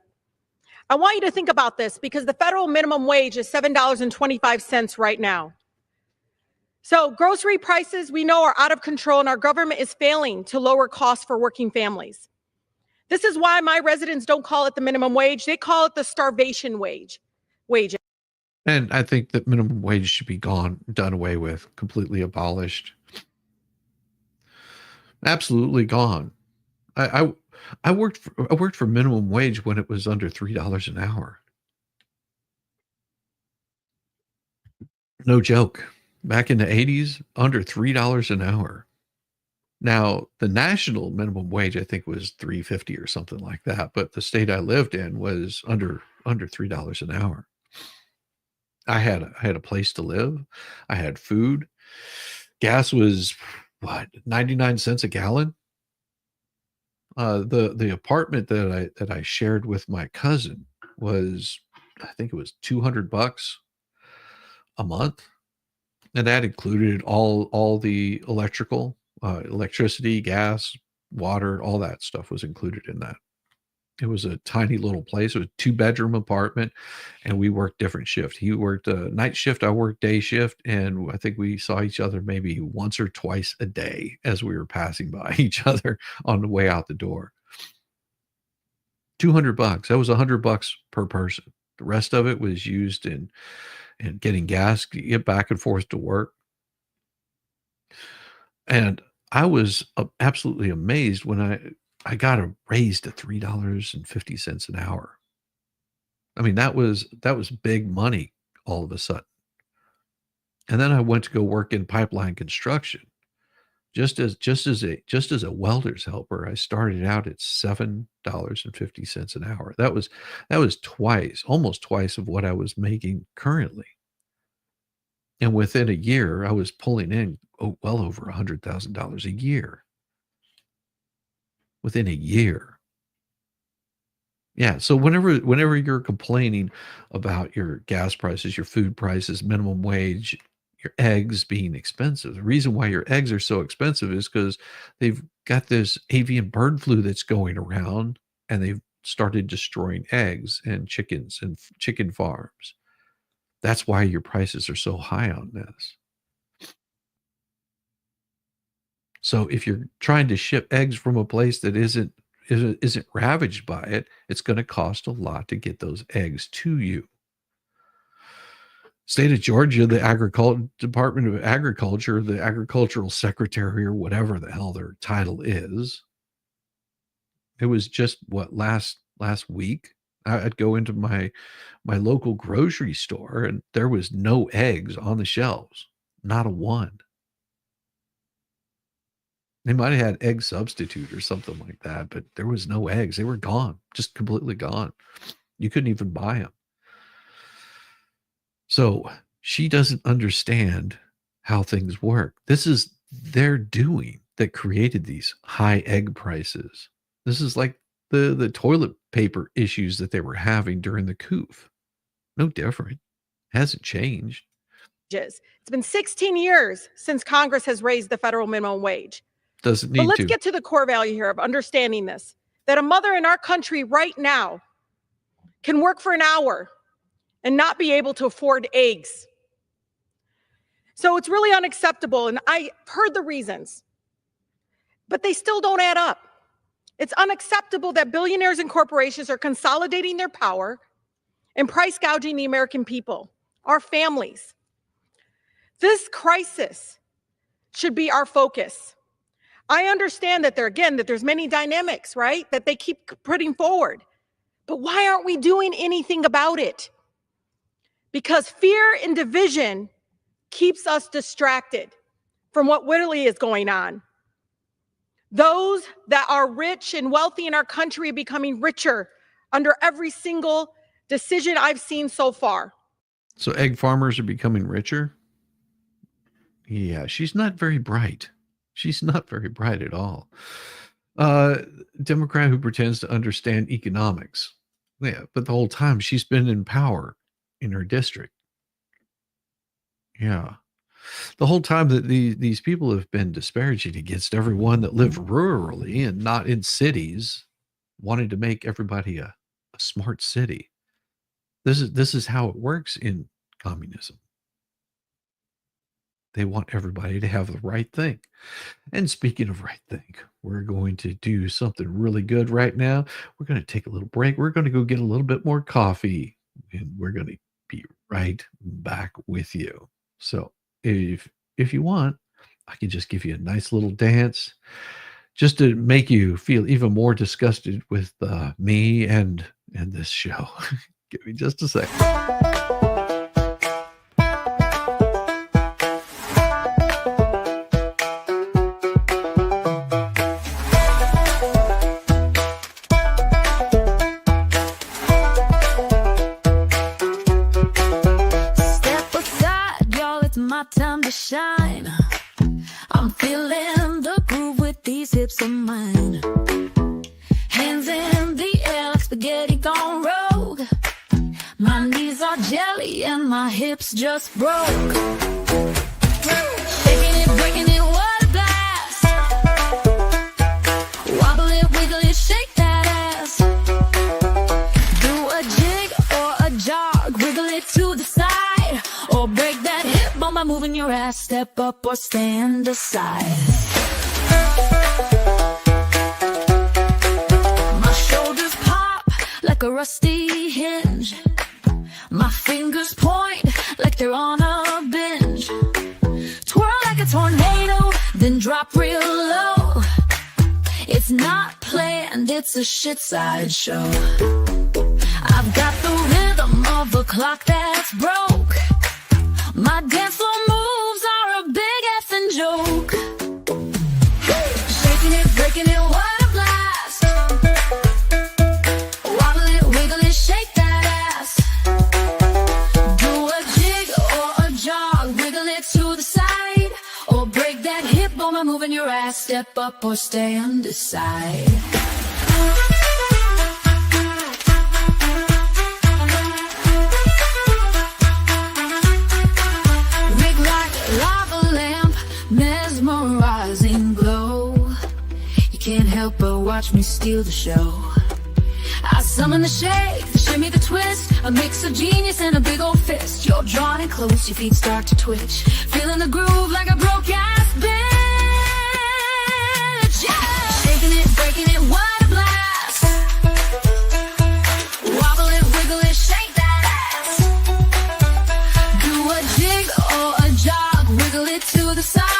I want you to think about this because the federal minimum wage is $7.25 right now. So grocery prices we know are out of control and our government is failing to lower costs for working families. This is why my residents don't call it the minimum wage. They call it the starvation wage. And I think that minimum wage should be done away with, completely abolished. Absolutely gone. I worked for minimum wage when it was under $3 an hour. No joke. Back in the 80s, under $3 an hour. Now, the national minimum wage, I think, was $3.50 or something like that. But the state I lived in was under $3 an hour. I had a place to live. I had food. Gas was what, 99 cents a gallon? The apartment that I shared with my cousin was, I think it was $200 a month. And that included all the electricity, gas, water, all that stuff was included in that. It was a tiny little place. It was a 2-bedroom apartment, and we worked different shifts. He worked a night shift, I worked day shift, and I think we saw each other maybe once or twice a day as we were passing by each other on the way out the door. $200. That was $100 per person. The rest of it was used in getting gas, get back and forth to work. And I was absolutely amazed when I got a raise to $3.50 an hour. I mean, that was big money all of a sudden. And then I went to go work in pipeline construction. Just as a welder's helper, I started out at $7.50 an hour. That was almost twice of what I was making currently. And within a year, I was pulling in well over $100,000 a year. Within a year. Yeah. So whenever you're complaining about your gas prices, your food prices, minimum wage, your eggs being expensive, the reason why your eggs are so expensive is because they've got this avian bird flu that's going around, and they've started destroying eggs and chickens and chicken farms. That's why your prices are so high on this. So if you're trying to ship eggs from a place that isn't ravaged by it, it's going to cost a lot to get those eggs to you. State of Georgia, the Department of Agriculture, the agricultural secretary, or whatever the hell their title is, it was just last week. I'd go into my local grocery store, and there was no eggs on the shelves, not a one. They might have had egg substitute or something like that, but there was no eggs. They were gone, just completely gone. You couldn't even buy them. So she doesn't understand how things work. This is their doing that created these high egg prices. This is like the toilet paper issues that they were having during the coup. No different. Hasn't changed. It's been 16 years since Congress has raised the federal minimum wage. Doesn't need But let's to. get to the core value here of understanding this, that a mother in our country right now can work for an hour and not be able to afford eggs. So it's really unacceptable. And I heard the reasons, but they still don't add up. It's unacceptable that billionaires and corporations are consolidating their power and price gouging the American people, our families. This crisis should be our focus. I understand that there's many dynamics, right, that they keep putting forward. But why aren't we doing anything about it? Because fear and division keeps us distracted from what really is going on. Those that are rich and wealthy in our country are becoming richer under every single decision I've seen so far. So egg farmers are becoming richer? Yeah, she's not very bright. She's not very bright at all. Democrat who pretends to understand economics. Yeah, but the whole time she's been in power in her district. Yeah. The whole time that these people have been disparaging against everyone that live rurally and not in cities, wanting to make everybody a smart city. This is how it works in communism. They want everybody to have the right thing. And speaking of right thing, we're going to do something really good right now. We're going to take a little break. We're going to go get a little bit more coffee, and we're going to be right back with you. So if you want, I can just give you a nice little dance just to make you feel even more disgusted with me and this show. Give me just a second. Time to shine. I'm feeling the groove with these hips of mine. Hands in the air like spaghetti gone rogue. My knees are jelly and my hips just broke. Shaking it, breaking it, what a blast. Wobble it, wiggle it, shake that ass. Do a jig or a jog, wiggle it to the side, or break that hip bone by moving your ass. Step up or stand aside. My shoulders pop like a rusty hinge. My fingers point like they're on a binge. Twirl like a tornado, then drop real low. It's not planned, it's a shit sideshow. I've got the rhythm of a clock that's broke. My dance floor moves are a big effing joke. Shaking it, breaking it, what a blast. Wobble it, wiggle it, shake that ass. Do a jig or a jog, wiggle it to the side, or break that hip bone by moving your ass. Step up or stand aside. Mesmerizing glow. You can't help but watch me steal the show. I summon the shake, the shimmy, the twist, a mix of genius and a big old fist. You're drawn in close, your feet start to twitch, feeling the groove like a broke ass bitch. Yeah. Shaking it, breaking it, what a blast. Wobble it, wiggle it, shake that ass. Do a jig or a jog, wiggle it to the side,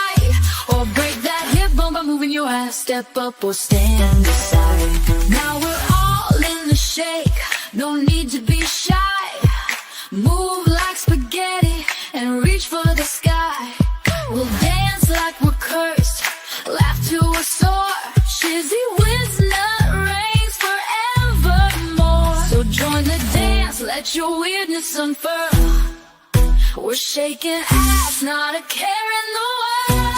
or break that hip bone by moving your ass. Step up or stand aside. Now we're all in the shake, no need to be shy. Move like spaghetti and reach for the sky. We'll dance like we're cursed, laugh to a sore. Shizzy whiz nut reigns forevermore. So join the dance, let your weirdness unfurl. We're shaking ass, not a care in the world.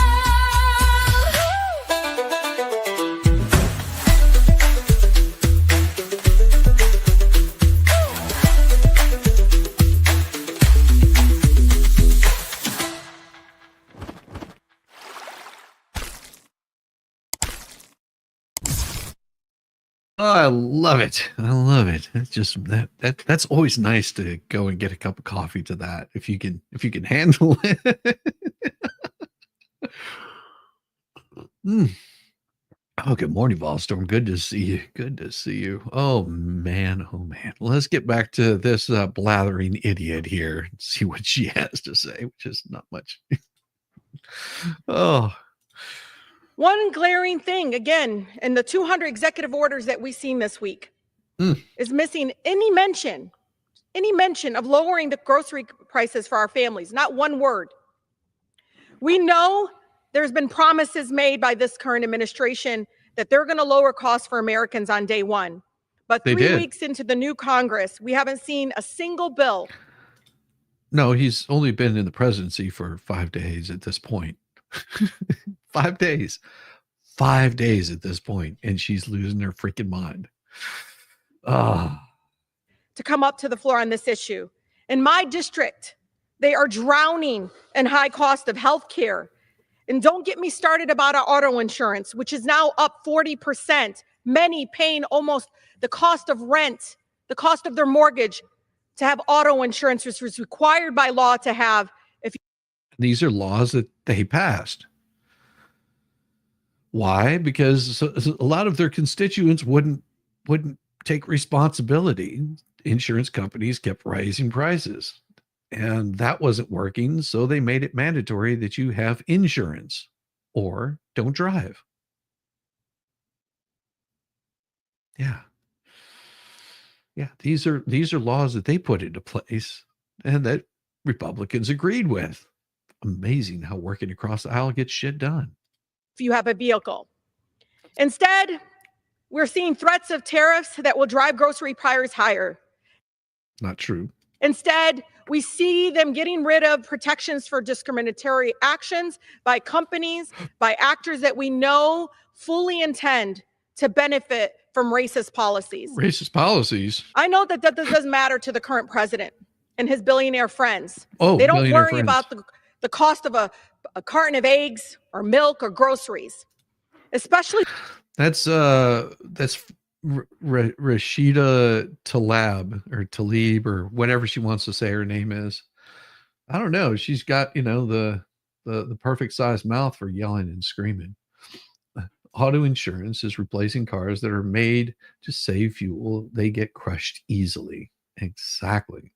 Oh, I love it. I love it. It's just that's always nice to go and get a cup of coffee to that if you can handle it. Oh, good morning, Volstorm. Good to see you. Good to see you. Oh man. Let's get back to this blathering idiot here and see what she has to say, which is not much. Oh. One glaring thing, again, in the 200 executive orders that we've seen this week is missing any mention of lowering the grocery prices for our families. Not one word. We know there's been promises made by this current administration that they're going to lower costs for Americans on day one. But 3 weeks into the new Congress, we haven't seen a single bill. No, he's only been in the presidency for 5 days at this point. 5 days. 5 days at this point, and she's losing her freaking mind. Ah. To come up to the floor on this issue. In my district, they are drowning in high cost of health care. And don't get me started about our auto insurance, which is now up 40%. Many paying almost the cost of rent, the cost of their mortgage to have auto insurance, which was required by law to have. These are laws that they passed. Why? Because a lot of their constituents wouldn't take responsibility. Insurance companies kept raising prices, and that wasn't working. So they made it mandatory that you have insurance or don't drive. Yeah. Yeah. These are laws that they put into place and that Republicans agreed with. Amazing how working across the aisle gets shit done. If you have a vehicle. Instead, we're seeing threats of tariffs that will drive grocery prices higher. Not true. Instead, we see them getting rid of protections for discriminatory actions by companies, by actors that we know fully intend to benefit from racist policies. Racist policies? I know that doesn't matter to the current president and his billionaire friends. Oh, they don't worry friends. about the cost of a carton of eggs or milk or groceries, especially. That's Rashida Tlaib or whatever she wants to say her name is. I don't know. She's got, the perfect size mouth for yelling and screaming. Auto insurance is replacing cars that are made to save fuel. They get crushed easily. Exactly.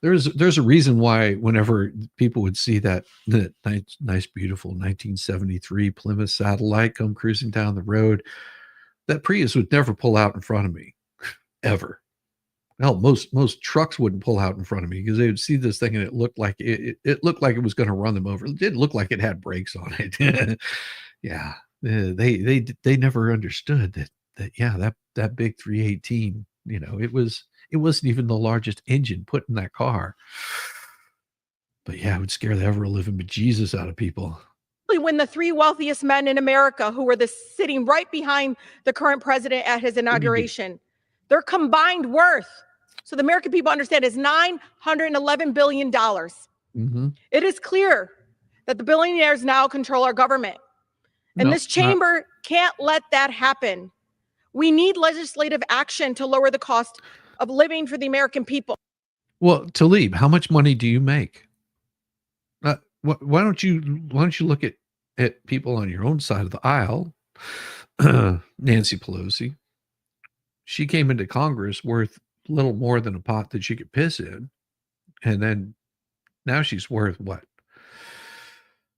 There's a reason why whenever people would see that nice, beautiful 1973 Plymouth Satellite come cruising down the road, that Prius would never pull out in front of me, ever. Hell, most trucks wouldn't pull out in front of me because they would see this thing and it looked like it looked like it was going to run them over. It didn't look like it had brakes on it. Yeah, they never understood that big 318. It wasn't even the largest engine put in that car. But yeah, it would scare the ever living bejesus out of people. When the three wealthiest men in America, who were sitting right behind the current president at his inauguration, their combined worth, so the American people understand, is $911 billion. Mm-hmm. It is clear that the billionaires now control our government. And this chamber can't let that happen. We need legislative action to lower the cost of living for the American people. Well, Tlaib, how much money do you make? Why don't you look at people on your own side of the aisle? Nancy Pelosi, she came into Congress worth little more than a pot that she could piss in, and then now she's worth what?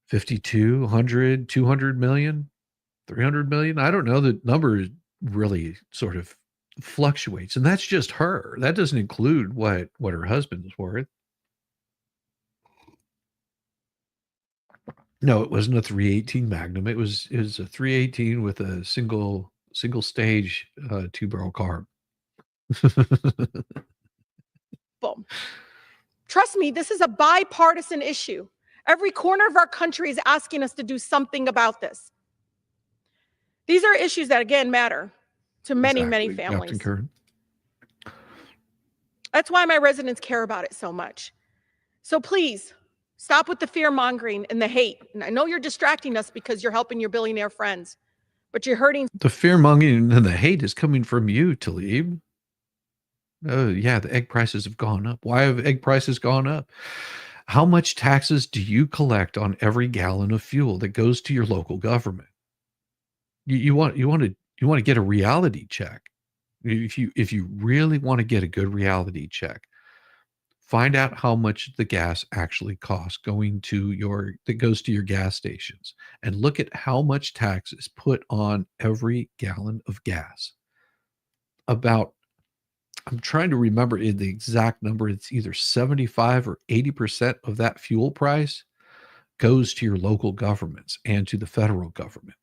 52, 100, 200 million, 300 million. I don't know. The number really sort of fluctuates, and that's just her. That doesn't include what her husband's worth. No, it wasn't a 318 Magnum. It was a 318 with a single stage 2-barrel carb. Boom. Trust me, this is a bipartisan issue. Every corner of our country is asking us to do something about this. These are issues that, again, matter to many families. Captain Kern. That's why my residents care about it so much. So please, stop with the fear-mongering and the hate. And I know you're distracting us because you're helping your billionaire friends, but you're hurting. The fear-mongering and the hate is coming from you, Tlaib. Oh, yeah, the egg prices have gone up. Why have egg prices gone up? How much taxes do you collect on every gallon of fuel that goes to your local government? You want to get a reality check. If you really want to get a good reality check, find out how much the gas actually costs that goes to your gas stations, and look at how much tax is put on every gallon of gas. I'm trying to remember the exact number. It's either 75 or 80% of that fuel price goes to your local governments and to the federal government.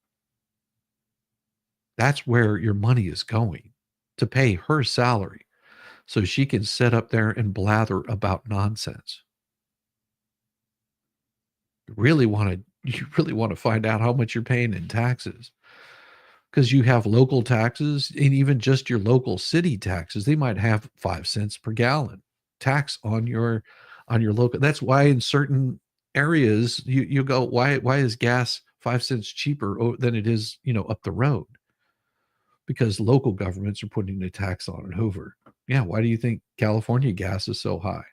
That's where your money is going, to pay her salary so she can sit up there and blather about nonsense. You really want you really want to find out how much you're paying in taxes, because you have local taxes, and even just your local city taxes, they might have 5 cents per gallon tax on your local. That's why in certain areas you go, why is gas 5 cents cheaper than it is, up the road? Because local governments are putting a tax on it over. Yeah, why do you think California gas is so high?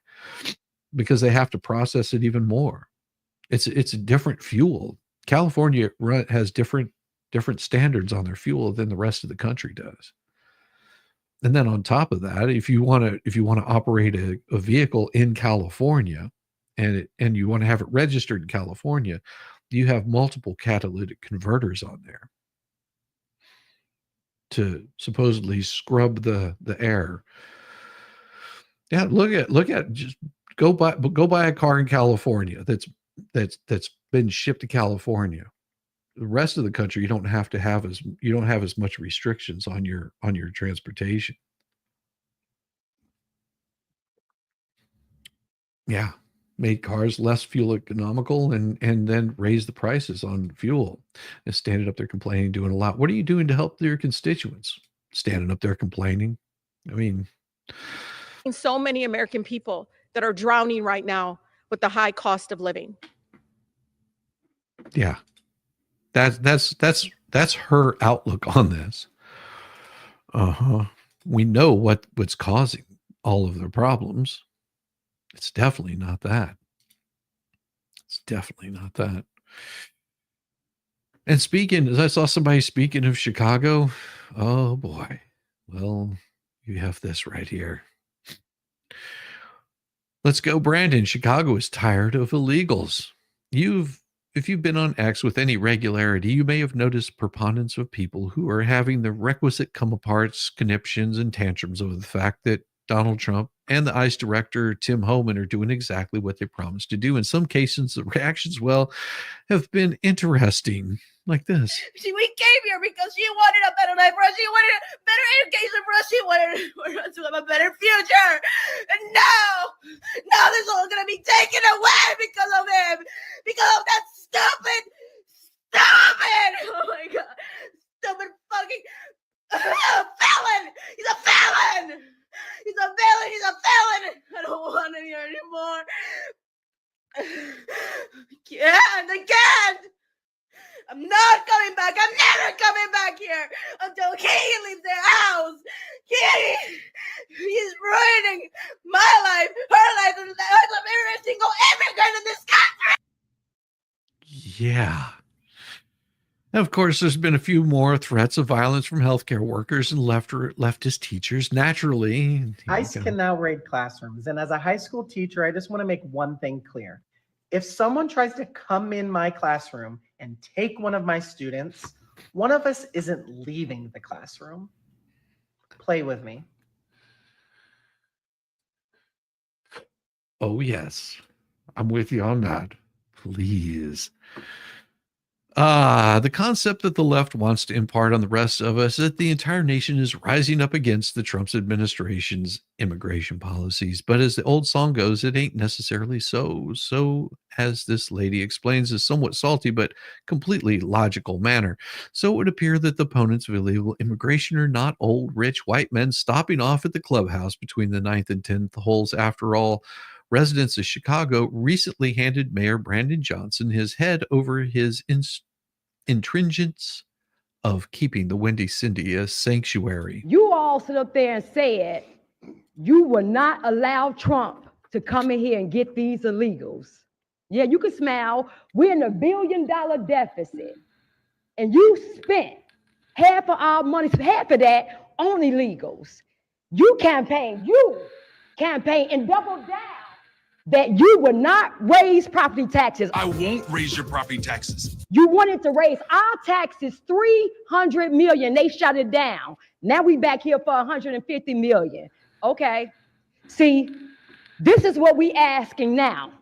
Because they have to process it even more. It's a different fuel. California has different standards on their fuel than the rest of the country does. And then on top of that, if you want to operate a vehicle in California, and you want to have it registered in California, you have multiple catalytic converters on there to supposedly scrub the air. Yeah, look at just go buy a car in California that's been shipped to California. The rest of the country, you don't have as much restrictions on your transportation. Yeah, made cars less fuel economical, and then raised the prices on fuel, and standing up there complaining, doing a lot. What are you doing to help your constituents? Standing up there complaining. I mean, so many American people that are drowning right now with the high cost of living. Yeah, that's her outlook on this. We know what's causing all of their problems. It's definitely not that. It's definitely not that. And as I saw somebody speaking of Chicago, oh boy. Well, you have this right here. Let's go, Brandon. Chicago is tired of illegals. If you've been on X with any regularity, you may have noticed preponderance of people who are having the requisite come-aparts, conniptions, and tantrums over the fact that Donald Trump and the ICE director, Tim Homan, are doing exactly what they promised to do. In some cases, the reactions, have been interesting, like this. See, we came here because she wanted a better life for us. She wanted a better education for us. She wanted for us to have a better future. And now this is all going to be taken away because of him. Because of that stupid, oh my God, stupid fucking felon. He's a felon. He's a villain. He's a felon. I don't want him here anymore. Again. I'm not coming back. I'm never coming back here until he leaves the house. He's ruining my life, her life, and the life of every single immigrant in this country. Yeah. And of course, there's been a few more threats of violence from healthcare workers and leftist teachers. Naturally, ICE can now raid classrooms. And as a high school teacher, I just want to make one thing clear. If someone tries to come in my classroom and take one of my students, one of us isn't leaving the classroom. Play with me. Oh, yes. I'm with you on that. Please. The concept that the left wants to impart on the rest of us is that the entire nation is rising up against the Trump administration's immigration policies. But as the old song goes, it ain't necessarily so. So, as this lady explains, a somewhat salty but completely logical manner. So it would appear that the opponents of illegal immigration are not old, rich white men stopping off at the clubhouse between the 9th and 10th holes. After all, residents of Chicago recently handed Mayor Brandon Johnson his head over his intransigence of keeping the Windy City a sanctuary. You all sit up there and said you will not allow Trump to come in here and get these illegals. Yeah, you can smile. We're in $1 billion deficit. And you spent half of our money, half of that on illegals. You campaign and double down that you would not raise property taxes. I won't raise your property taxes. You wanted to raise our taxes $300 million. They shut it down. Now we back here for $150 million. Okay. See, this is what we asking now.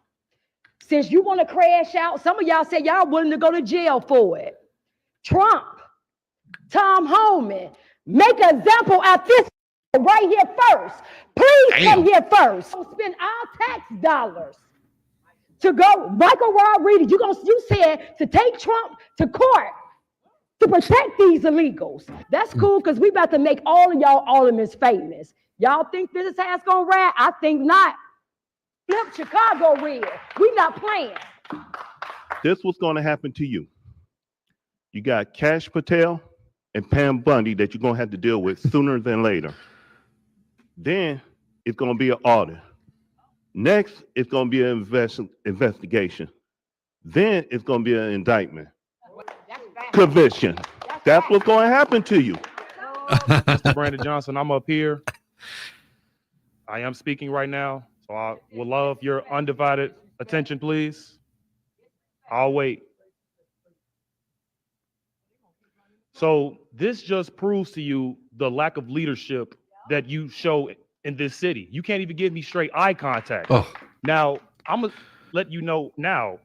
Since you want to crash out, some of y'all said y'all willing to go to jail for it. Trump, Tom Homan, make an example out this right here first. Please come here first. Don't spend our tax dollars to go, Michael Rodriguez, you said to take Trump to court to protect these illegals. That's cool because we about to make all of y'all aldermen famous. Y'all think this has gonna ride? I think not. Flip Chicago red. We not playing. This was going to happen to you. You got Cash Patel and Pam Bundy that you're going to have to deal with sooner than later. Then it's going to be an audit. Next, it's going to be an investigation. Then it's going to be an indictment. Conviction. That's what's going to happen to you. Mr. Brandon Johnson, I'm up here. I am speaking right now, so I would love your undivided attention, please. I'll wait. So this just proves to you the lack of leadership that you show in this city. You can't even give me straight eye contact. Oh. Now, I'm going to let you know now.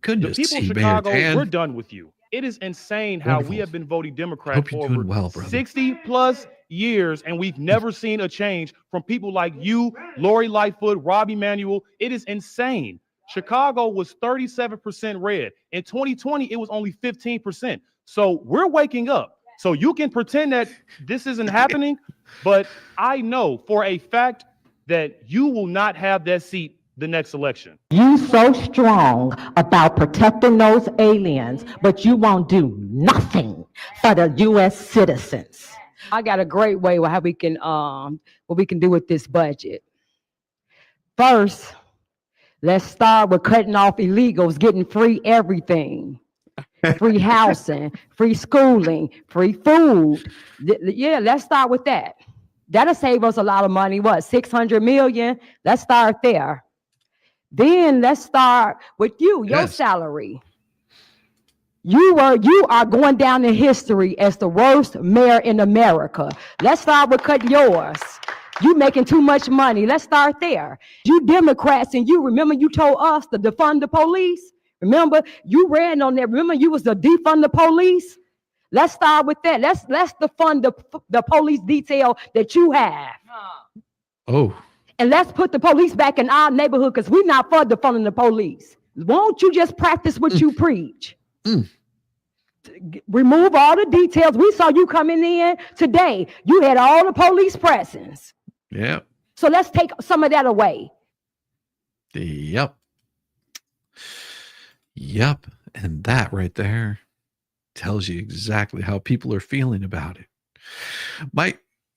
Goodness, the people of Chicago, we're done with you. It is insane how Wonderful. we have been voting Democrat Hope for you're over doing well, brother. 60 plus years, and we've never seen a change from people like you, Lori Lightfoot, Robbie Manuel. It is insane. Chicago was 37% red. In 2020, it was only 15%. So we're waking up. So you can pretend that this isn't happening, but I know for a fact that you will not have that seat the next election. You so strong about protecting those aliens, but you won't do nothing for the U.S. citizens. I got a great way how we can what we can do with this budget. First, let's start with cutting off illegals, getting free everything. Free housing, free schooling, free food. Yeah, let's start with that. That'll save us a lot of money. What, 600 million? Let's start there. Then let's start with your salary. You are going down in history as the worst mayor in America. Let's start with cutting yours. You making too much money. Let's start there. You Democrats, and you remember you told us to defund the police? Remember, you ran on that. Remember, you was to defund the police? Let's start with that. Let's defund the police detail that you have. Oh. And let's put the police back in our neighborhood because we're not for defunding the police. Won't you just practice what you preach? Remove all the details. We saw you coming in today. You had all the police presence. Yeah. So let's take some of that away. Yep. And that right there tells you exactly how people are feeling about it.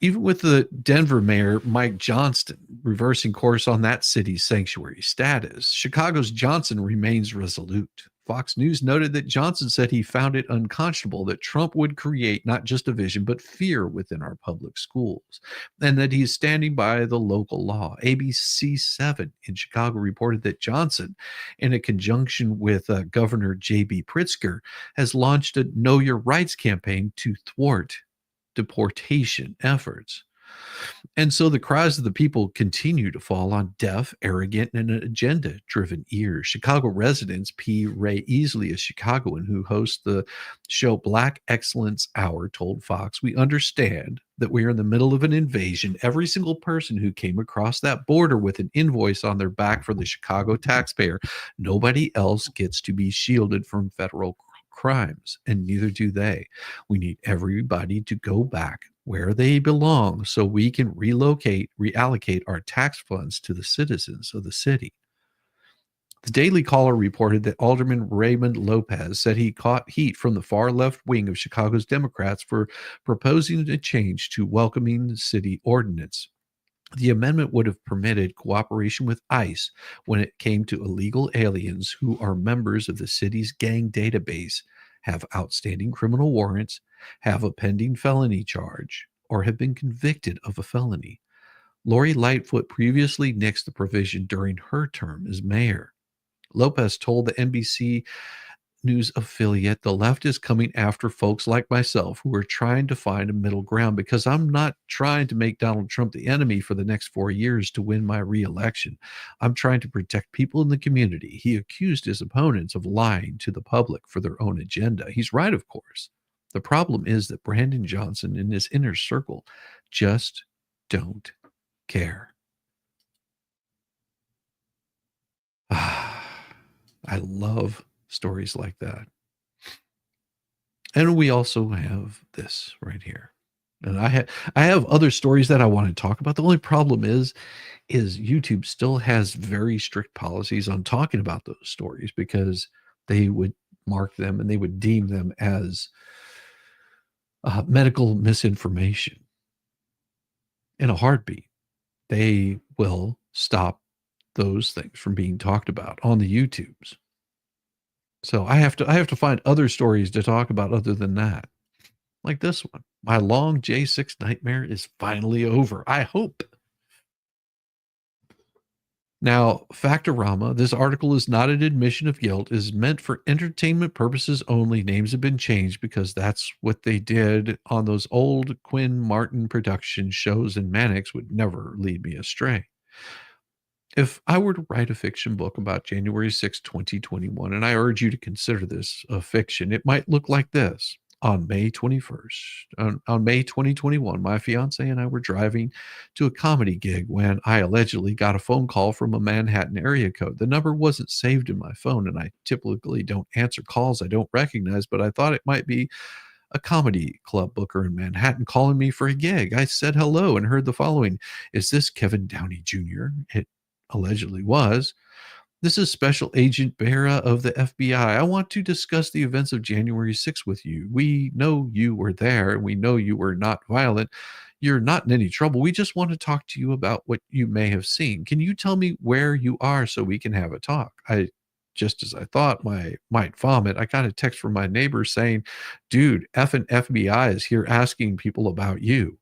Even with the Denver mayor, Mike Johnston, reversing course on that city's sanctuary status, Chicago's Johnson remains resolute. Fox News noted that Johnson said he found it unconscionable that Trump would create not just division, but fear within our public schools, and that he is standing by the local law. ABC 7 in Chicago reported that Johnson, in a conjunction with Governor J.B. Pritzker, has launched a Know Your Rights campaign to thwart deportation efforts. And so the cries of the people continue to fall on deaf, arrogant, and agenda-driven ears. Chicago residents, P. Ray Easley, a Chicagoan who hosts the show Black Excellence Hour, told Fox, "We understand that we are in the middle of an invasion. Every single person who came across that border with an invoice on their back for the Chicago taxpayer, nobody else gets to be shielded from federal crimes, and neither do they. We need everybody to go back where they belong so we can reallocate our tax funds to the citizens of the city." The Daily Caller reported that Alderman Raymond Lopez said he caught heat from the far left wing of Chicago's Democrats for proposing a change to welcoming city ordinance. The amendment would have permitted cooperation with ICE when it came to illegal aliens who are members of the city's gang database, have outstanding criminal warrants, have a pending felony charge, or have been convicted of a felony. Lori Lightfoot previously nixed the provision during her term as mayor. Lopez told the NBC News affiliate, "The left is coming after folks like myself who are trying to find a middle ground because I'm not trying to make Donald Trump the enemy for the next 4 years to win my re-election. I'm trying to protect people in the community." He accused his opponents of lying to the public for their own agenda. He's right, of course. The problem is that Brandon Johnson and his inner circle just don't care. I love stories like that. And we also have this right here. And I have other stories that I want to talk about. The only problem is YouTube still has very strict policies on talking about those stories because they would mark them and they would deem them as medical misinformation. In a heartbeat, they will stop those things from being talked about on the YouTubes. So I have to find other stories to talk about other than that. Like this one. My long J6 nightmare is finally over. I hope. Now, Factorama, this article is not an admission of guilt, is meant for entertainment purposes only. Names have been changed because that's what they did on those old Quinn Martin production shows, and Mannix would never lead me astray. If I were to write a fiction book about January 6, 2021, and I urge you to consider this a fiction, it might look like this. On May 21st, on May 2021, my fiance and I were driving to a comedy gig when I allegedly got a phone call from a Manhattan area code. The number wasn't saved in my phone, and I typically don't answer calls I don't recognize, but I thought it might be a comedy club booker in Manhattan calling me for a gig. I said hello and heard the following. Is this Kevin Downey Jr.? It allegedly was. This is Special Agent Barra of the FBI. I want to discuss the events of January 6th with you. We know you were there, and we know you were not violent. You're not in any trouble. We just want to talk to you about what you may have seen. Can you tell me where you are so we can have a talk? Just as I thought I might vomit, I got a text from my neighbor saying, dude, effing FBI is here asking people about you.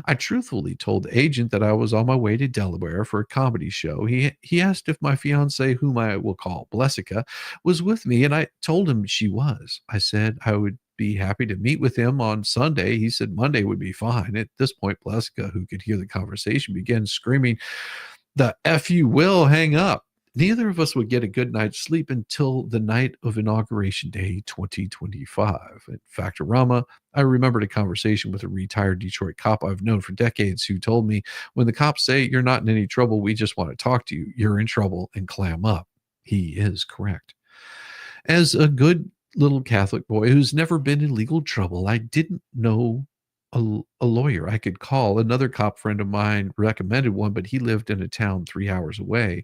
I truthfully told the agent that I was on my way to Delaware for a comedy show. He asked if my fiance, whom I will call Blessica, was with me, and I told him she was. I said I would be happy to meet with him on Sunday. He said Monday would be fine. At this point, Blessica, who could hear the conversation, began screaming, "The F you will, hang up." Neither of us would get a good night's sleep until the night of Inauguration Day 2025. At Factorama, I remembered a conversation with a retired Detroit cop I've known for decades who told me, when the cops say you're not in any trouble, we just want to talk to you, you're in trouble and clam up. He is correct. As a good little Catholic boy who's never been in legal trouble, I didn't know a lawyer I could call. Another cop friend of mine recommended one, but he lived in a town 3 hours away.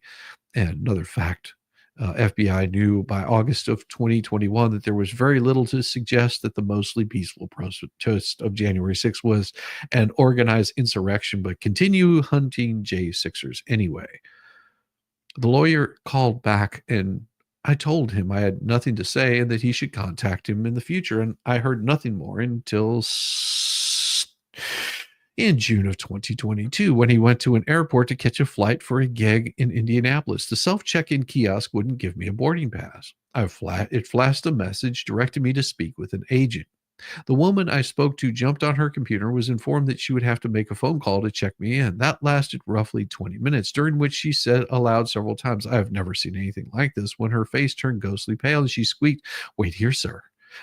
And another fact, FBI knew by August of 2021 that there was very little to suggest that the mostly peaceful protest of January 6th was an organized insurrection, but continue hunting J6ers anyway. The lawyer called back, and I told him I had nothing to say and that he should contact him in the future, and I heard nothing more until in June of 2022, when he went to an airport to catch a flight for a gig in Indianapolis. The self-check-in kiosk wouldn't give me a boarding pass. It flashed a message directing me to speak with an agent. The woman I spoke to jumped on her computer and was informed that she would have to make a phone call to check me in. That lasted roughly 20 minutes, during which she said aloud several times, "I have never seen anything like this," when her face turned ghostly pale and she squeaked, "Wait here, sir,"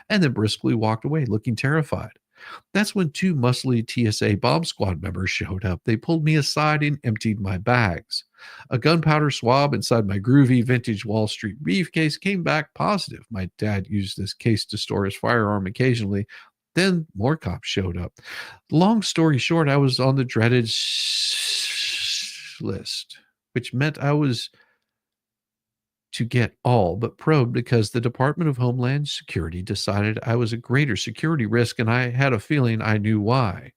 and then briskly walked away, looking terrified. That's when two muscly TSA bomb squad members showed up. They pulled me aside and emptied my bags. A gunpowder swab inside my groovy vintage Wall Street briefcase came back positive. My dad used this case to store his firearm occasionally. Then more cops showed up. Long story short, I was on the dreaded list, which meant I was to get all but probed because the Department of Homeland Security decided I was a greater security risk, and I had a feeling I knew why.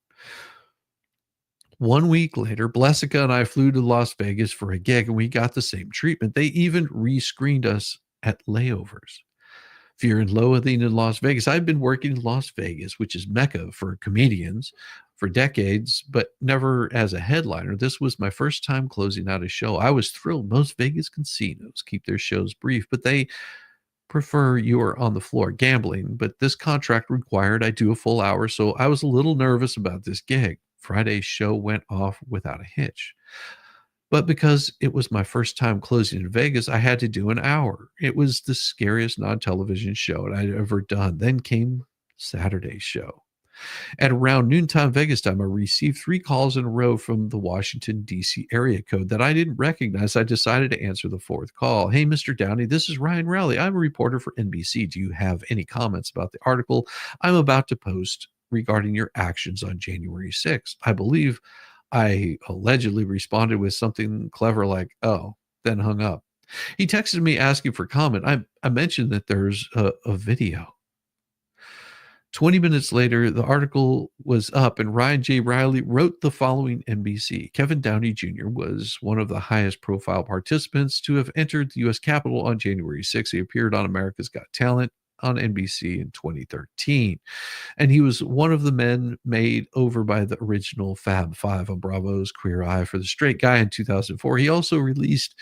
1 week later, Blessica and I flew to Las Vegas for a gig, and we got the same treatment. They even re-screened us at layovers. Fear and Loathing in Las Vegas. I've been working in Las Vegas, which is Mecca for comedians, for decades, but never as a headliner. This was my first time closing out a show. I was thrilled. Most Vegas casinos keep their shows brief, but they prefer you are on the floor gambling. But this contract required I do a full hour, so I was a little nervous about this gig. Friday's show went off without a hitch. But because it was my first time closing in Vegas, I had to do an hour. It was the scariest non-television show I'd ever done. Then came Saturday's show. At around noontime Vegas time, I received 3 calls in a row from the Washington, D.C. area code that I didn't recognize. I decided to answer the 4th call. Hey, Mr. Downey, this is Ryan Rowley. I'm a reporter for NBC. Do you have any comments about the article I'm about to post regarding your actions on January 6th? I believe I allegedly responded with something clever like, oh, then hung up. He texted me asking for comment. I mentioned that there's a video. 20 minutes later, the article was up, and Ryan J. Riley wrote the following NBC. Kevin Downey Jr. was one of the highest profile participants to have entered the U.S. Capitol on January 6th. He appeared on America's Got Talent on NBC in 2013. And he was one of the men made over by the original Fab Five on Bravo's Queer Eye for the Straight Guy in 2004. He also released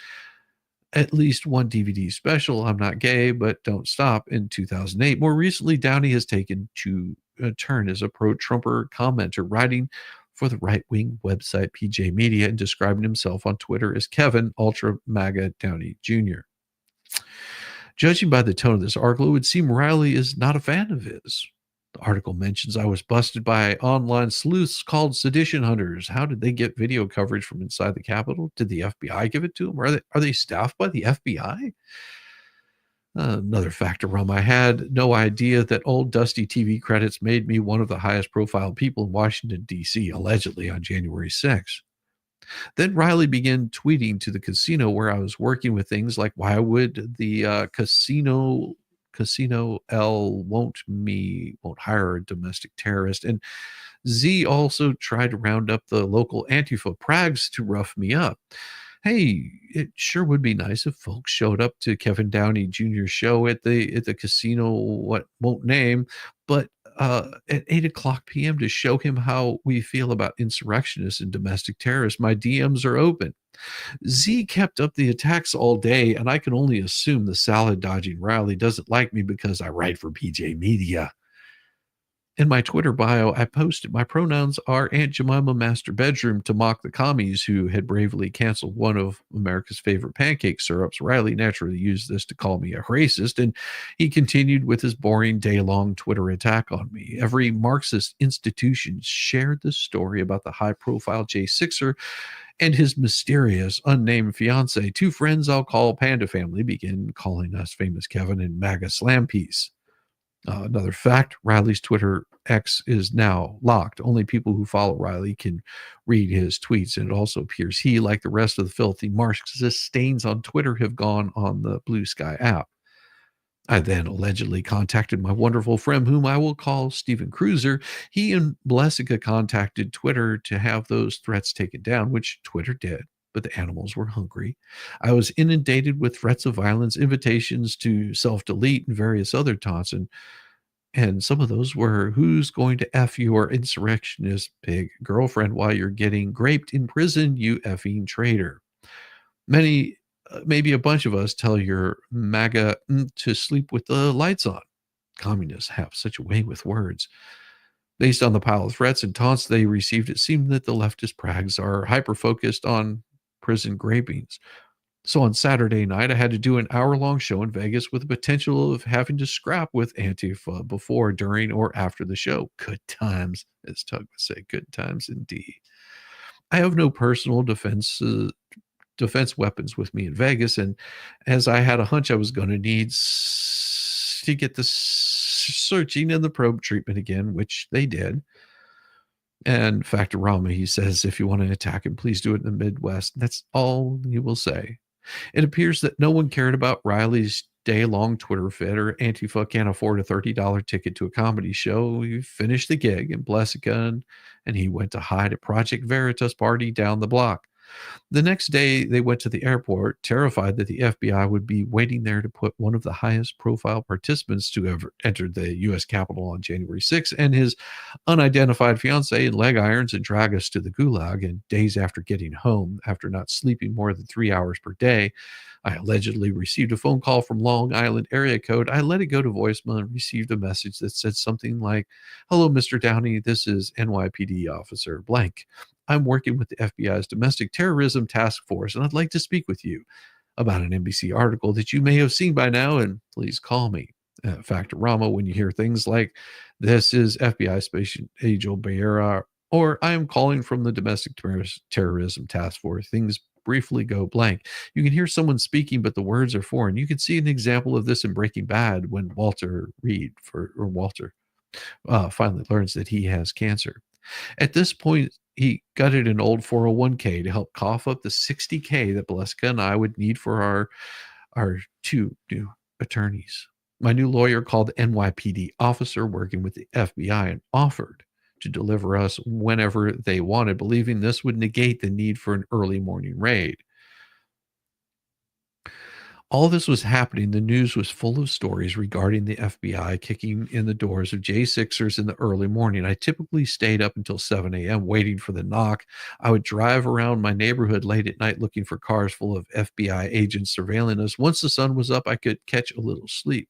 at least one DVD special, I'm Not Gay, But Don't Stop, in 2008. More recently, Downey has taken to a turn as a pro-Trumper commenter, writing for the right-wing website PJ Media and describing himself on Twitter as Kevin Ultra MAGA Downey Jr. Judging by the tone of this article, it would seem Riley is not a fan of his. The article mentions I was busted by online sleuths called sedition hunters. How did they get video coverage from inside the Capitol? Did the FBI give it to them? Are they staffed by the FBI? Another fact around I had no idea that old dusty TV credits made me one of the highest profile people in Washington, D.C., allegedly on January 6th. Then Riley began tweeting to the casino where I was working with things like, why would the casino L won't hire a domestic terrorist? And Z also tried to round up the local Antifa prags to rough me up. Hey, it sure would be nice if folks showed up to Kevin Downey Jr.'s show at the casino, what won't name, but at 8:00 p.m. to show him how we feel about insurrectionists and domestic terrorists. My DMs are open. Z kept up the attacks all day, and I can only assume the salad-dodging Riley doesn't like me because I write for PJ Media. In my Twitter bio, I posted my pronouns are Aunt Jemima Master Bedroom to mock the commies who had bravely canceled one of America's favorite pancake syrups. Riley naturally used this to call me a racist, and he continued with his boring day-long Twitter attack on me. Every Marxist institution shared the story about the high-profile J6er and his mysterious, unnamed fiance. 2 friends I'll call Panda Family began calling us Famous Kevin and MAGA Slam Piece. Another fact, Riley's Twitter X is now locked. Only people who follow Riley can read his tweets, and it also appears he, like the rest of the filthy Marxist stains on Twitter, have gone on the Blue Sky app. I then allegedly contacted my wonderful friend, whom I will call Stephen Cruiser. He and Blessica contacted Twitter to have those threats taken down, which Twitter did, but the animals were hungry. I was inundated with threats of violence, invitations to self-delete, and various other taunts, and some of those were, who's going to F your insurrectionist pig girlfriend while you're getting graped in prison, you effing traitor. Many, maybe a bunch of us, tell your MAGA to sleep with the lights on. Communists have such a way with words. Based on the pile of threats and taunts they received, it seemed that the leftist prags are hyper-focused on prison grapings. So on Saturday night, I had to do an hour-long show in Vegas with the potential of having to scrap with Antifa before, during, or after the show. Good times, as Tug would say, good times indeed. I have no personal defense weapons with me in Vegas, and as I had a hunch I was going to need to get the searching and the probe treatment again, which they did. And Factorama, he says, if you want to attack him, please do it in the Midwest. That's all he will say. It appears that no one cared about Riley's day-long Twitter fit, or Antifa can't afford a $30 ticket to a comedy show. We finished the gig in Blessica, and he went to hide at Project Veritas party down the block. The next day, they went to the airport, terrified that the FBI would be waiting there to put one of the highest profile participants to ever enter the U.S. Capitol on January 6th and his unidentified fiancee in leg irons and drag us to the gulag. And days after getting home, after not sleeping more than 3 hours per day, I allegedly received a phone call from Long Island area code. I let it go to voicemail and received a message that said something like, hello, Mr. Downey, this is NYPD officer blank. I'm working with the FBI's Domestic Terrorism Task Force, and I'd like to speak with you about an NBC article that you may have seen by now, and please call me. Factorama when you hear things like, "This is FBI Special Agent Becerra," or "I am calling from the Domestic Terrorism Task Force." Things briefly go blank. You can hear someone speaking, but the words are foreign. You can see an example of this in Breaking Bad when Walter finally learns that he has cancer. At this point, he gutted an old 401k to help cough up the 60K that Valeska and I would need for our two new attorneys. My new lawyer called the NYPD officer working with the FBI and offered to deliver us whenever they wanted, believing this would negate the need for an early morning raid. All this was happening. The news was full of stories regarding the FBI kicking in the doors of J6ers in the early morning. I typically stayed up until 7 a.m. waiting for the knock. I would drive around my neighborhood late at night looking for cars full of FBI agents surveilling us. Once the sun was up, I could catch a little sleep.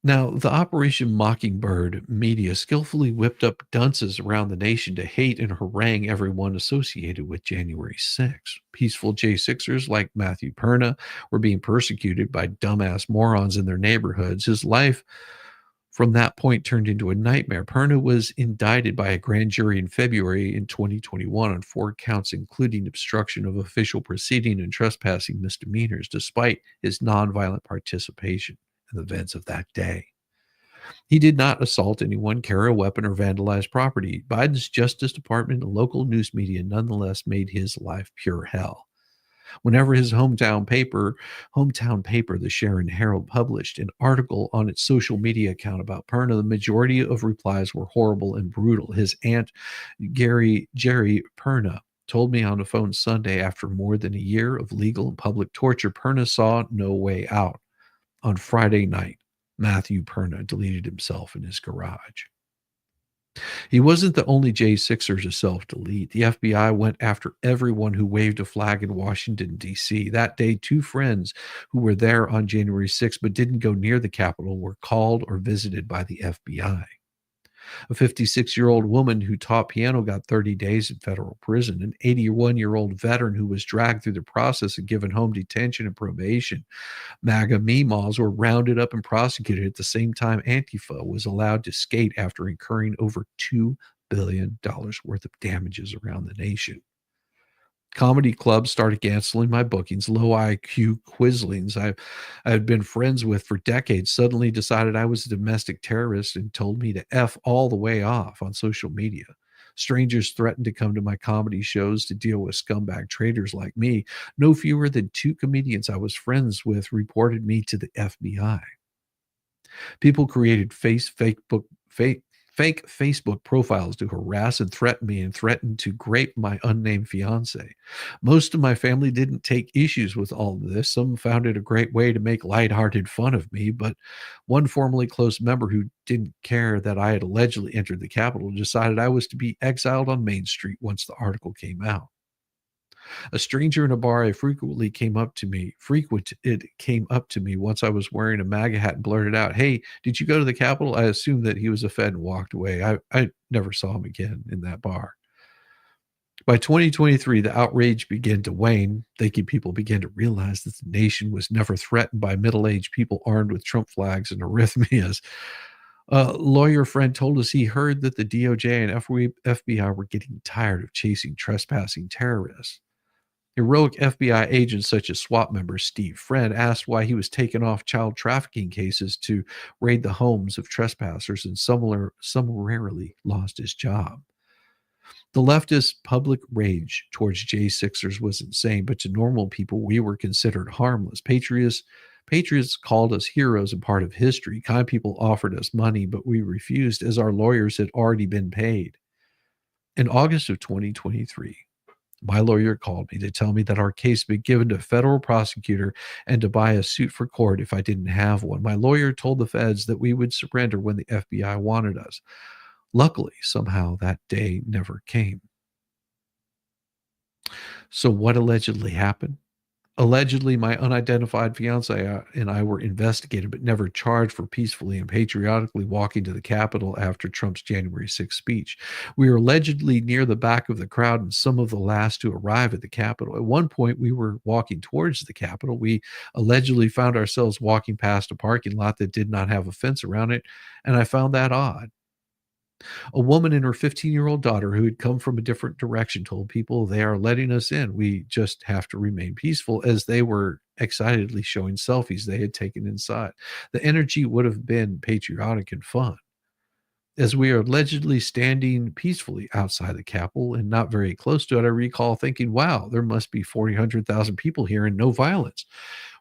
Now, the Operation Mockingbird media skillfully whipped up dunces around the nation to hate and harangue everyone associated with January 6th. Peaceful J6ers like Matthew Perna were being persecuted by dumbass morons in their neighborhoods. His life from that point turned into a nightmare. Perna was indicted by a grand jury in February in 2021 on 4 counts, including obstruction of official proceeding and trespassing misdemeanors, despite his nonviolent participation in the events of that day. He did not assault anyone, carry a weapon, or vandalize property. Biden's Justice Department and local news media nonetheless made his life pure hell. Whenever his hometown paper, the Sharon Herald, published an article on its social media account about Perna, the majority of replies were horrible and brutal. His aunt, Jerry Perna, told me on the phone Sunday, after more than a year of legal and public torture, Perna saw no way out. On Friday night, Matthew Perna deleted himself in his garage. He wasn't the only J6er to self-delete. The FBI went after everyone who waved a flag in Washington, D.C. That day, 2 friends who were there on January 6th but didn't go near the Capitol were called or visited by the FBI. A 56-year-old woman who taught piano got 30 days in federal prison. An 81-year-old veteran who was dragged through the process and given home detention and probation. MAGA meemaws were rounded up and prosecuted at the same time Antifa was allowed to skate after incurring over $2 billion worth of damages around the nation. Comedy clubs started canceling my bookings. Low IQ quislings I had been friends with for decades suddenly decided I was a domestic terrorist and told me to F all the way off on social media. Strangers threatened to come to my comedy shows to deal with scumbag traitors like me. No fewer than 2 comedians I was friends with reported me to the FBI. People created fake Facebook profiles to harass and threaten me and threatened to grape my unnamed fiance. Most of my family didn't take issues with all of this. Some found it a great way to make lighthearted fun of me, but one formerly close member who didn't care that I had allegedly entered the Capitol decided I was to be exiled on Main Street once the article came out. A stranger in a bar I frequented came up to me once I was wearing a MAGA hat and blurted out, "Hey, did you go to the Capitol?" I assumed that he was a Fed and walked away. I never saw him again in that bar. By 2023, the outrage began to wane. Thinking people began to realize that the nation was never threatened by middle-aged people armed with Trump flags and arrhythmias. A lawyer friend told us he heard that the DOJ and FBI were getting tired of chasing trespassing terrorists. Heroic FBI agents such as SWAT member Steve Friend asked why he was taken off child trafficking cases to raid the homes of trespassers and summarily lost his job. The leftist public rage towards J6ers was insane, but to normal people, we were considered harmless. Patriots called us heroes and part of history. Kind people offered us money, but we refused as our lawyers had already been paid. In August of 2023, my lawyer called me to tell me that our case had been given to a federal prosecutor and to buy a suit for court if I didn't have one. My lawyer told the feds that we would surrender when the FBI wanted us. Luckily, somehow that day never came. So what allegedly happened? Allegedly, my unidentified fiance and I were investigated but never charged for peacefully and patriotically walking to the Capitol after Trump's January 6th speech. We were allegedly near the back of the crowd and some of the last to arrive at the Capitol. At one point, we were walking towards the Capitol. We allegedly found ourselves walking past a parking lot that did not have a fence around it, and I found that odd. A woman and her 15-year-old daughter who had come from a different direction told people they are letting us in. We just have to remain peaceful, as they were excitedly showing selfies they had taken inside. The energy would have been patriotic and fun. As we are allegedly standing peacefully outside the Capitol and not very close to it, I recall thinking, wow, there must be 400,000 people here and no violence.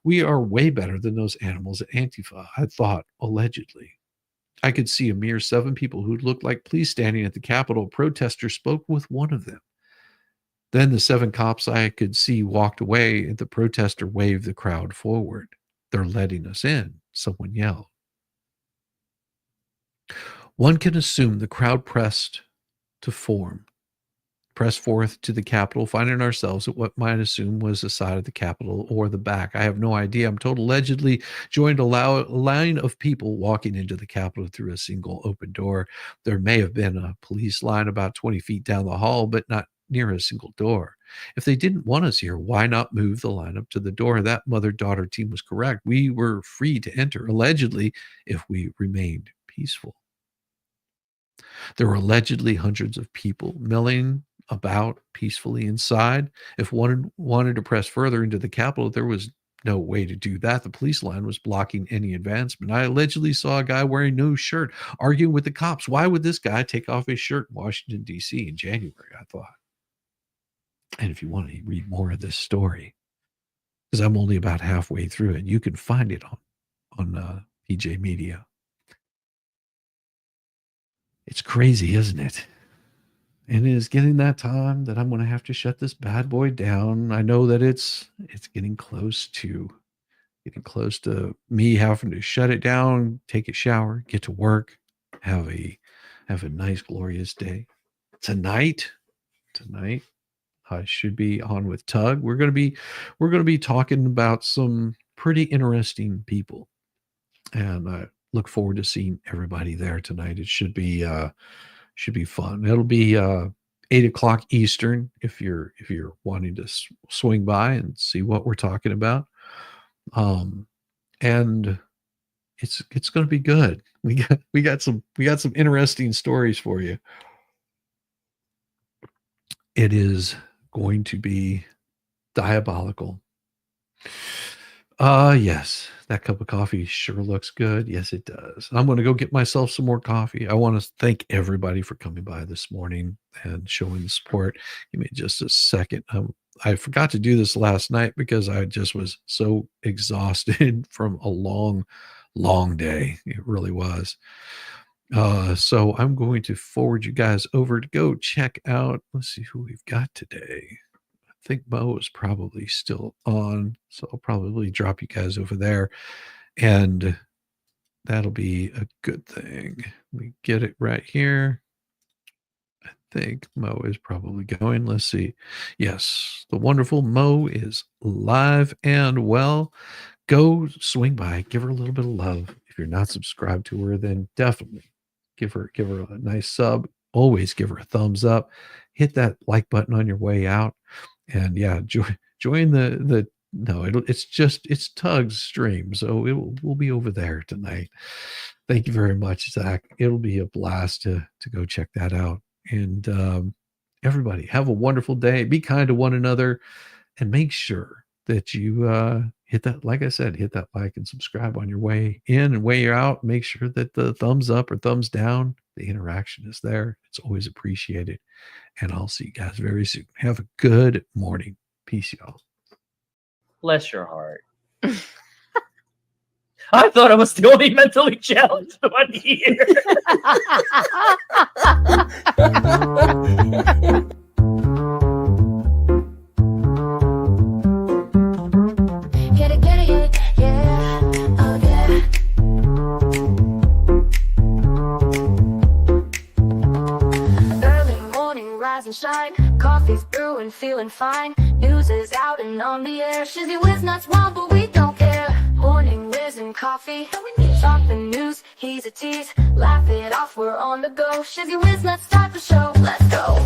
We are way better than those animals at Antifa, I thought, allegedly. I could see a mere 7 people who looked like police standing at the Capitol. Protesters spoke with one of them. Then the 7 cops I could see walked away, and the protester waved the crowd forward. They're letting us in, someone yelled. One can assume the crowd pressed forth to the Capitol, finding ourselves at what might assume was the side of the Capitol or the back. I have no idea. I'm told allegedly joined a line of people walking into the Capitol through a single open door. There may have been a police line about 20 feet down the hall, but not near a single door. If they didn't want us here, why not move the line up to the door? That mother-daughter team was correct. We were free to enter, allegedly, if we remained peaceful. There were allegedly hundreds of people milling about peacefully inside. If one wanted to press further into the Capitol, there was no way to do that. The police line was blocking any advancement. I allegedly saw a guy wearing no shirt arguing with the cops. Why would this guy take off his shirt in Washington, D.C. in January, I thought. And if you want to read more of this story, because I'm only about halfway through it, you can find it on PJ Media. It's crazy, isn't it? And it is getting that time that I'm going to have to shut this bad boy down. I know that it's getting close to me having to shut it down, take a shower, get to work, have a nice, glorious day. Tonight, I should be on with Tug. We're going to be talking about some pretty interesting people, and I look forward to seeing everybody there tonight. It should be fun. It'll be 8:00 Eastern if you're wanting to swing by and see what we're talking about. And it's going to be good. We got some interesting stories for you. It is going to be diabolical. Yes, that cup of coffee sure looks good. Yes, it does. I'm going to go get myself some more coffee. I want to thank everybody for coming by this morning and showing the support. Give me just a second. I forgot to do this last night because I just was so exhausted from a long, long day. It really was. So I'm going to forward you guys over to go check out. Let's see who we've got today. I think Mo is probably still on, so I'll probably drop you guys over there, and that'll be a good thing. We get it right here. I think Mo is probably going. Let's see. Yes, the wonderful Mo is live and well. Go swing by, give her a little bit of love. If you're not subscribed to her, then definitely give her a nice sub. Always give her a thumbs up. Hit that like button on your way out. And yeah, join it's Tug's stream, so we'll be over there tonight. Thank you very much, Zach. It'll be a blast to go check that out. And everybody, have a wonderful day. Be kind to one another, and make sure that you hit that, like I said, hit that like and subscribe on your way in and way out. Make sure that the thumbs up or thumbs down, the interaction is there. It's always appreciated. And I'll see you guys very soon. Have a good morning. Peace, y'all. Bless your heart. I thought I was the only mentally challenged one here. Get it, yeah, oh yeah. Early morning, rise and shine. sunshine. Coffee's brewing, feeling fine. News is out and on the air. Shizzy Whiz nuts wild, but we don't care. Morning Whiz and Coffee. Talk the news, he's a tease. Laugh it off, we're on the go. Shizzy Whiz nuts, start the show. Let's go.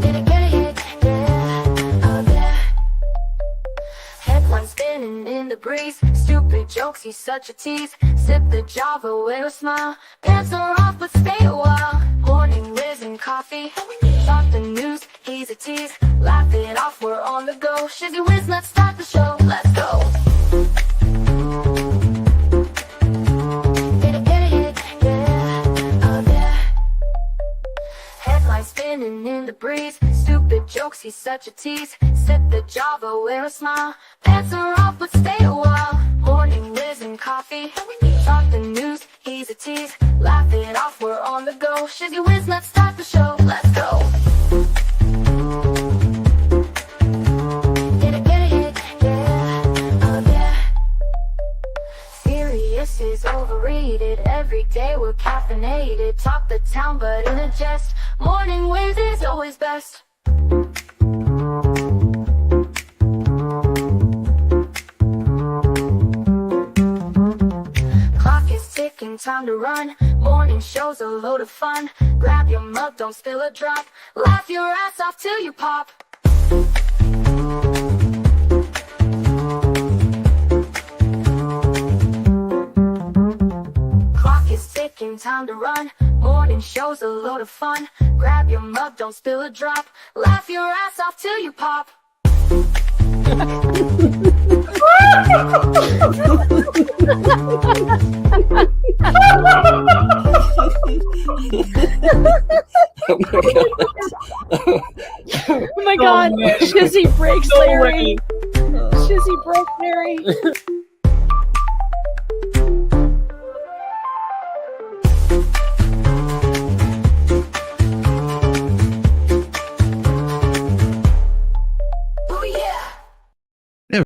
Did it get a hit? Yeah, oh yeah. Headlines spinning in the breeze. Stupid jokes, he's such a tease. Sip the Java with a smile. Pants are off, but stay a while. Morning Whiz and Coffee. Talk the news, he's a tease. Laugh it off, we're on the go. Shizzy Whiz, let's start the show. Let's go. Did it get a hit? Yeah, oh yeah. Headlines spinning in the breeze. Stupid jokes, he's such a tease. Sip the Java, wear a smile. Pants are off, but stay a while. Morning Whiz and Coffee. Talk the news, he's a tease. Laugh it off, we're on the go. Shizzy Whiz, let's start the show. Let's go. Did it get a hit? Yeah, oh yeah. Serious is overrated. Every day we're caffeinated. Talk the town, but in a jest. Morning Whiz is always best. Clock is ticking, time to run. Morning show's a load of fun. Grab your mug, don't spill a drop. Laugh your ass off till you pop. Clock is ticking, time to run. Morning show's a load of fun. Grab your mug, don't spill a drop. Laugh your ass off till you pop. Oh my god, Shizzy breaks Larry. Shizzy broke Larry.